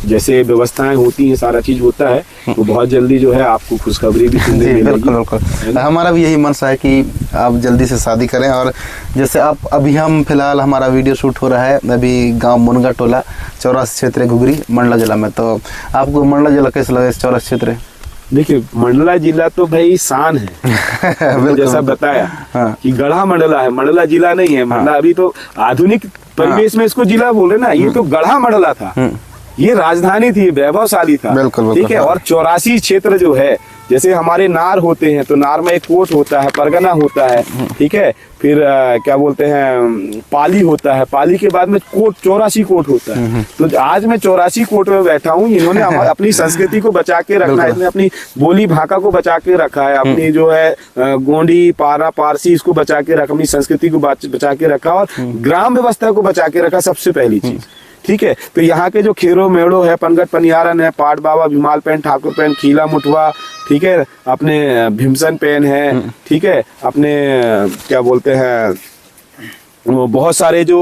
जैसे व्यवस्थाएं होती हैं, सारा चीज होता है, तो बहुत जल्दी जो है आपको खुशखबरी भी सुनने मिलेगी। बिल्कुल, हमारा भी यही मनसा है कि आप जल्दी से शादी करें। और जैसे आप अभी, हम फिलहाल हमारा वीडियो शूट हो रहा है अभी गांव मुनगा टोला, चौरासी क्षेत्र, घुघरी, मंडला जिला में। तो आपको मंडला जिला कैसा लगा, इस चौरासी क्षेत्र? देखिए मंडला जिला तो भाई शान है जैसा बताया हाँ। कि गढ़ा मंडला है, मंडला जिला नहीं है। मंडला अभी तो आधुनिक परिवेश में इसको जिला बोल रहे ना, ये तो गढ़ा मंडला था, ये राजधानी थी, वैभवशाली था। बिल्कुल, ठीक है। और 84 क्षेत्र जो है, जैसे हमारे नार होते हैं तो नार में एक कोट होता है, परगना होता है, ठीक है। फिर क्या बोलते हैं, पाली होता है, पाली के बाद में कोट 84 कोट होता है। तो आज मैं 84 कोट में बैठा हूँ। इन्होंने अपनी संस्कृति को बचा के रखा है, इसने अपनी बोली भाषा को बचा के रखा है, अपनी जो है गोंडी पारा पारसी इसको बचा के रखा, अपनी संस्कृति को बचा के रखा और ग्राम व्यवस्था को बचा के रखा, सबसे पहली चीज। ठीक है। तो यहाँ के जो खेरो मेड़ो है, पनगट पनियारन है, पाट बाबा, भीमाल पेन, ठाकुर पेन, खीला मुठवा, ठीक है, अपने भीमसन पेन है, ठीक है, अपने क्या बोलते हैं, बहुत सारे जो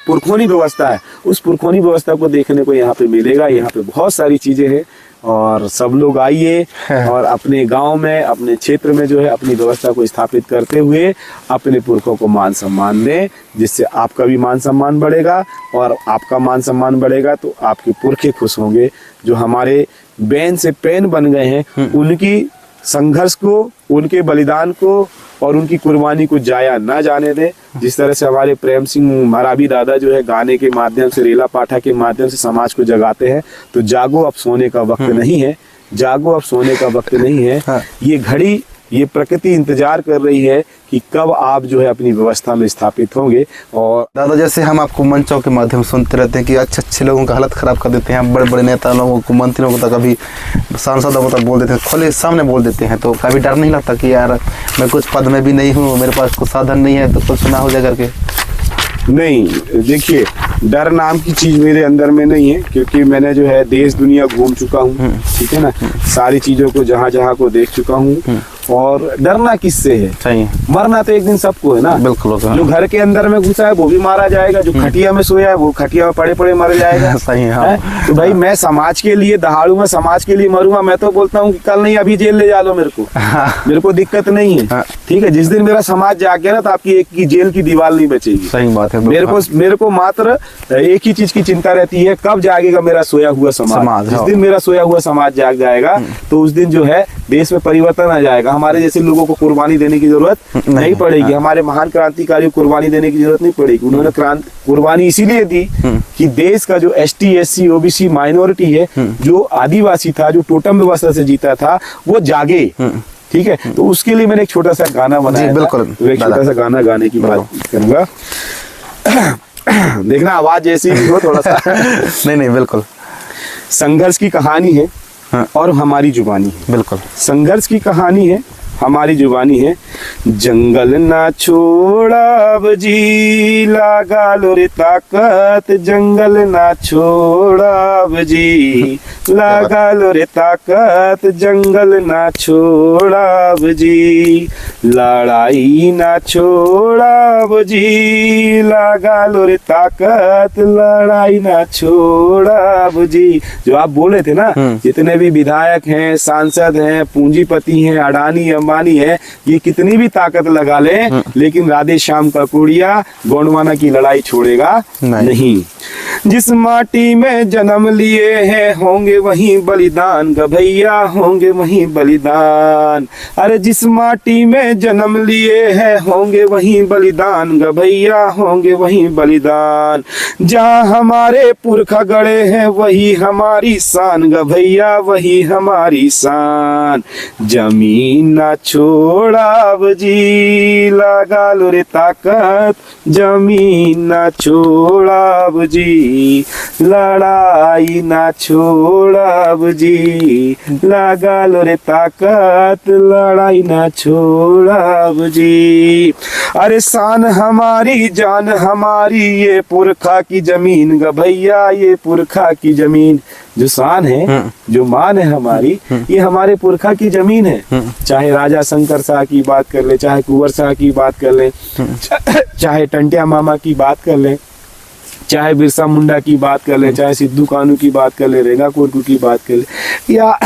पुरखोनी व्यवस्था है, उस पुरखोनी व्यवस्था को देखने को यहाँ पे मिलेगा। यहाँ पे बहुत सारी चीजें हैं और सब लोग आइए और अपने गांव में, अपने क्षेत्र में जो है अपनी व्यवस्था को स्थापित करते हुए अपने पुरखों को मान सम्मान दें, जिससे आपका भी मान सम्मान बढ़ेगा और आपका मान सम्मान बढ़ेगा तो आपके पुरखे खुश होंगे। जो हमारे बैन से पैन बन गए हैं, उनकी संघर्ष को, उनके बलिदान को और उनकी कुर्बानी को जाया ना जाने दें। जिस तरह से हमारे प्रेम सिंह मरावी दादा जो है गाने के माध्यम से, रेला पाठा के माध्यम से समाज को जगाते हैं, तो जागो अब सोने का वक्त नहीं है, जागो अब सोने का वक्त नहीं है। हाँ। ये घड़ी, ये प्रकृति इंतजार कर रही है कि कब आप जो है अपनी व्यवस्था में स्थापित होंगे। और दादा, जैसे हम आपको मंचों के माध्यम से सुनते रहते हैं कि अच्छे अच्छे लोगों का हालत खराब कर देते हैं, बड़े बड़े नेता लोगों को, मंत्रियों को तक, कभी सांसदों को तक बोल देते हैं, खुले सामने बोल देते हैं, तो कभी डर नहीं लगता कि यार मैं कुछ पद में भी नहीं हूँ, मेरे पास कुछ साधन नहीं है, तो कुछ सुना हो जाए करके? नहीं, देखिए डर नाम की चीज मेरे अंदर में नहीं है, क्योंकि मैंने जो है देश दुनिया घूम चुका हूँ, ठीक है ना, सारी चीजों को जहाँ जहाँ को देख चुका हूँ। और डरना किससे है? सही है। मरना तो एक दिन सबको है ना। बिल्कुल होगा। जो घर के अंदर में घुसा है वो भी मारा जाएगा, जो खटिया में सोया है वो खटिया में पड़े पड़े मर जाएगा। सही है, हाँ। तो भाई मैं समाज के लिए दहाड़ूंगा, समाज के लिए मरूंगा। मैं तो बोलता हूँ कि कल नहीं अभी जेल ले जा लो मेरे को, मेरे को दिक्कत नहीं है, ठीक है। जिस दिन मेरा समाज जाग गया ना तो आपकी एक की जेल की दीवार नहीं बचेगी। सही बात है। मेरे को मात्र एक ही चीज की चिंता रहती है, कब जागेगा मेरा सोया हुआ समाज। जिस दिन मेरा सोया हुआ समाज जाग जाएगा तो उस दिन जो है देश में परिवर्तन आ जाएगा। हमारे जैसे लोगों को कुर्बानी देने की जरूरत नहीं पड़ेगी, हमारे महान क्रांतिकारियों को कुर्बानी देने की जरूरत नहीं पड़ेगी। उन्होंने कुर्बानी इसीलिए दी कि देश का जो ST SC OBC माइनॉरिटी है, जो आदिवासी था, जो टोटम व्यवस्था से जीता था, वो जागे। ठीक है। तो उसके लिए मैंने एक छोटा सा गाना बनाया। बिल्कुल। तो एक छोटा सा गाना गाने की बात करूंगा। देखना आवाज जैसी भी हो थोड़ा सा। नहीं, बिल्कुल। संघर्ष की कहानी है और हमारी जुबानी है। बिल्कुल। संघर्ष की कहानी है, हमारी जुबानी है। जंगल ना छोड़ा बजी, लगा लो रे ताकत, जंगल ना छोड़ा बजी, लगा लो रे ताकत, जंगल ना छोड़ा बजी, लड़ाई ना छोड़ा बजी, लगा लो रे ताकत, लड़ाई ना छोड़ा बजी। जो आप बोल रहे थे ना, जितने भी विधायक हैं, सांसद हैं, पूंजीपति हैं, अडानी अंबानी है, ये कितनी भी ताकत लगा ले, लेकिन राधे श्याम का कुड़िया गोंडवाना की लड़ाई छोड़ेगा नहीं। जिस माटी में जन्म लिए हैं होंगे वहीं बलिदान ग भैया, होंगे वहीं बलिदान। अरे जिस माटी में जन्म लिए हैं होंगे वहीं बलिदान ग भैया, होंगे वहीं बलिदान। जहाँ हमारे पुरखा गड़े हैं वही हमारी शान ग भैया, वही हमारी शान। जमीन ना छोड़ा बजी, लगा लो रे ताकत, जमीन ना छोड़ा बजी, लड़ाई ना छोड़ा बजी, लगा लो रे ताकत, लड़ाई ना छोड़ा बजी। अरे शान हमारी जान हमारी, ये पुरखा की जमीन ग भैया, ये पुरखा की जमीन। जो शान है, जो मान है हमारी, ये हमारे पुरखा की जमीन है। चाहे राजा शंकर शाह की बात कर ले, चाहे कुंवर शाह की बात कर ले, चाहे टंटिया मामा की बात कर ले, चाहे बिरसा मुंडा की बात कर ले, चाहे सिद्धू कानू की बात कर ले, रेंगा कोटकू की बात कर ले, या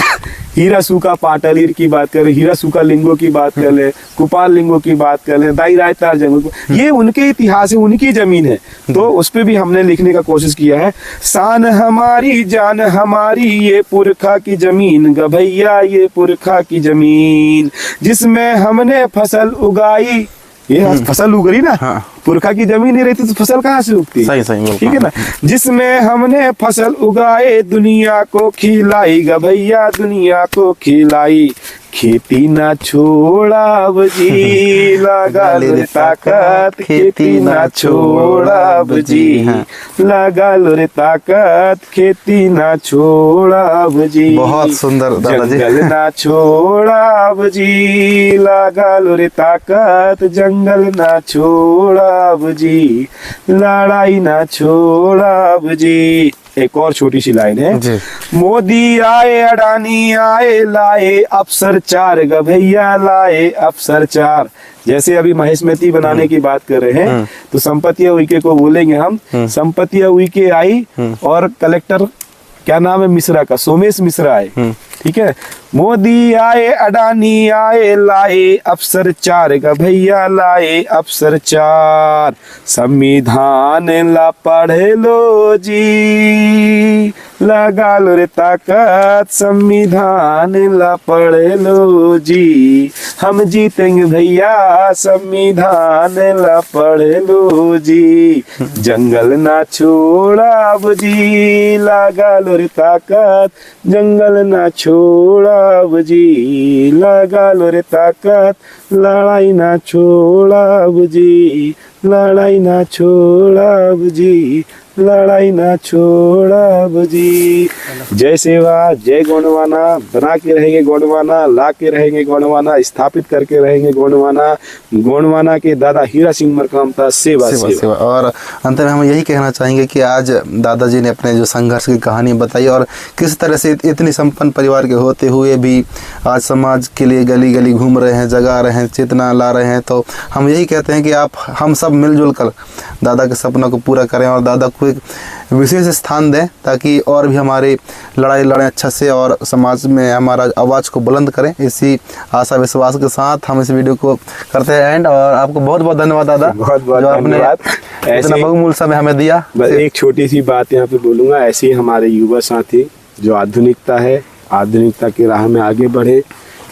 हीरा सूखा पाटलीर की बात करें, हीरा सूखा लिंगो की बात कर ले, कुपाल लिंगो की बात कर ले, दाई रायतार जंगल, ये उनके इतिहास है, उनकी जमीन है। तो उस पे भी हमने लिखने का कोशिश किया है। शान हमारी जान हमारी ये पुरखा की जमीन गभैया, ये पुरखा की जमीन जिसमें हमने फसल उगाई। ये फसल उग रही ना, हाँ। पुरखा की जमीन नहीं रहती तो फसल कहाँ से उगती? सही सही बिल्कुल। ठीक है ना। जिसमें हमने फसल उगाए दुनिया को खिलाई गभैया, दुनिया को खिलाई। खेती ना छोड़ा बजी, लगा लो रे ताकत, खेती ना छोड़ा बजी, लगा लो रे ताकत, खेती ना छोड़ा बजी। बहुत सुंदर दादाजी। जंगल ना छोड़ा बजी, लगा लो रे ताकत, जंगल ना छोड़ा बजी, लड़ाई ना छोड़ा बजी। एक और छोटी सी लाइन है जी। मोदी आए अडानी आए लाए अफसर चार गभैया, लाए अफसर चार। जैसे अभी महेश मेहती बनाने की बात कर रहे हैं तो संपत्तियां उइके को बोलेंगे हम, संपत्तियां उइके आई और कलेक्टर क्या नाम है मिश्रा का, सोमेश मिश्रा आए। ठीक है। मोदी आए अडानी आए लाए अफसर चार गभैया, लाए अफसर चार। संविधान ला पढ़ लो जी, लगा लो रे ताकत, संविधान ला पढ़ लो जी, हम जीतेंगे भैया, संविधान ला पढ़ लो जी। जंगल ना छोड़ा जी, लगा लो रे ताकत, जंगल ना छोड़ा जी, लगा लो रे ताकत, लड़ाई ना छोड़ा जी, लड़ाई ना छोड़ा जी, लड़ाई ना छोड़ा जी। जय सेवा, जय गोंडवाना, बना के रहेंगे गोंडवाना, ला के रहेंगे गोंडवाना, स्थापित करके रहेंगे गोंडवाना। गोंडवाना के दादा हीरा सिंह मरकाम था, सेवा सेवा, सेवा। और अंत में हम यही कहना चाहेंगे कि आज दादाजी ने अपने जो संघर्ष की कहानी बताई और किस तरह से इतनी संपन्न परिवार के होते हुए भी आज समाज के लिए गली गली घूम रहे हैं, जगा रहे हैं, चेतना ला रहे हैं। तो हम यही कहते हैं कि हम सब मिलजुल कर दादा के सपनों को पूरा करें और दादा को एक विशेष स्थान दें ताकि और भी हमारी लड़ाई लड़ें अच्छा से और समाज में हमारा आवाज़ को बुलंद करें। इसी आशा विश्वास के साथ हम इस वीडियो को करते हैं एंड। और आपको बहुत बहुत धन्यवाद दादा, बहुत बहुत जो आपने धन्यवाद इतना बहुमूल्य समय हमें दिया। बस एक छोटी सी बात यहाँ पे बोलूंगा, ऐसे ही हमारे युवा साथी जो आधुनिकता है, आधुनिकता की राह में आगे बढ़े,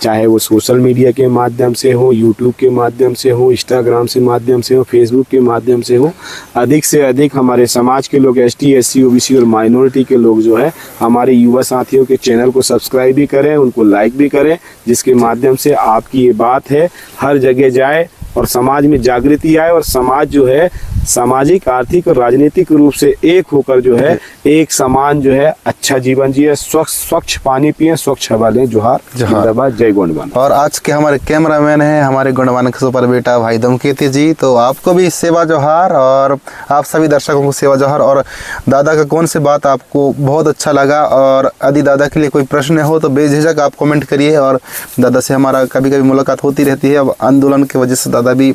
चाहे वो सोशल मीडिया के माध्यम से हो, यूट्यूब के माध्यम से हो, इंस्टाग्राम से माध्यम से हो, फेसबुक के माध्यम से हो, अधिक से अधिक हमारे समाज के लोग, ST SC OBC और माइनॉरिटी के लोग जो है हमारे युवा साथियों के चैनल को सब्सक्राइब भी करें, उनको लाइक भी करें, जिसके माध्यम से आपकी ये बात है हर जगह जाए और समाज में जागृति आए और समाज जो है सामाजिक, आर्थिक और राजनीतिक रूप से एक होकर जो है एक समान जो है अच्छा जीवन जिए, स्वच्छ पानी पिए, स्वच्छ हवा लें। जोहार, जिंदाबाद, जय गोंडवाना। और आज के हमारे कैमरामैन हैं हमारे गोंडवाना के सुपर बेटा भाई धूमकेतु जी। तो आपको भी सेवा जोहार और आप सभी दर्शकों को सेवा जोहार। और दादा का कौन सी बात आपको बहुत अच्छा लगा और यदि दादा के लिए कोई प्रश्न हो तो बेझिझक आप कमेंट करिए। और दादा से हमारा कभी कभी मुलाकात होती रहती है। अब आंदोलन की वजह से दादा भी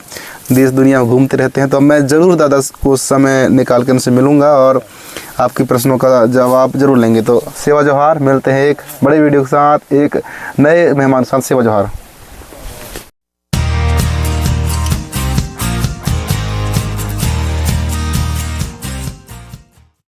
देश दुनिया में घूमते रहते हैं, तो मैं ज़रूर दादा को समय निकाल कर उनसे मिलूंगा और आपके प्रश्नों का जवाब जरूर लेंगे। तो सेवा जोहार, मिलते हैं एक बड़े वीडियो के साथ, एक नए मेहमान के साथ। सेवा जोहार।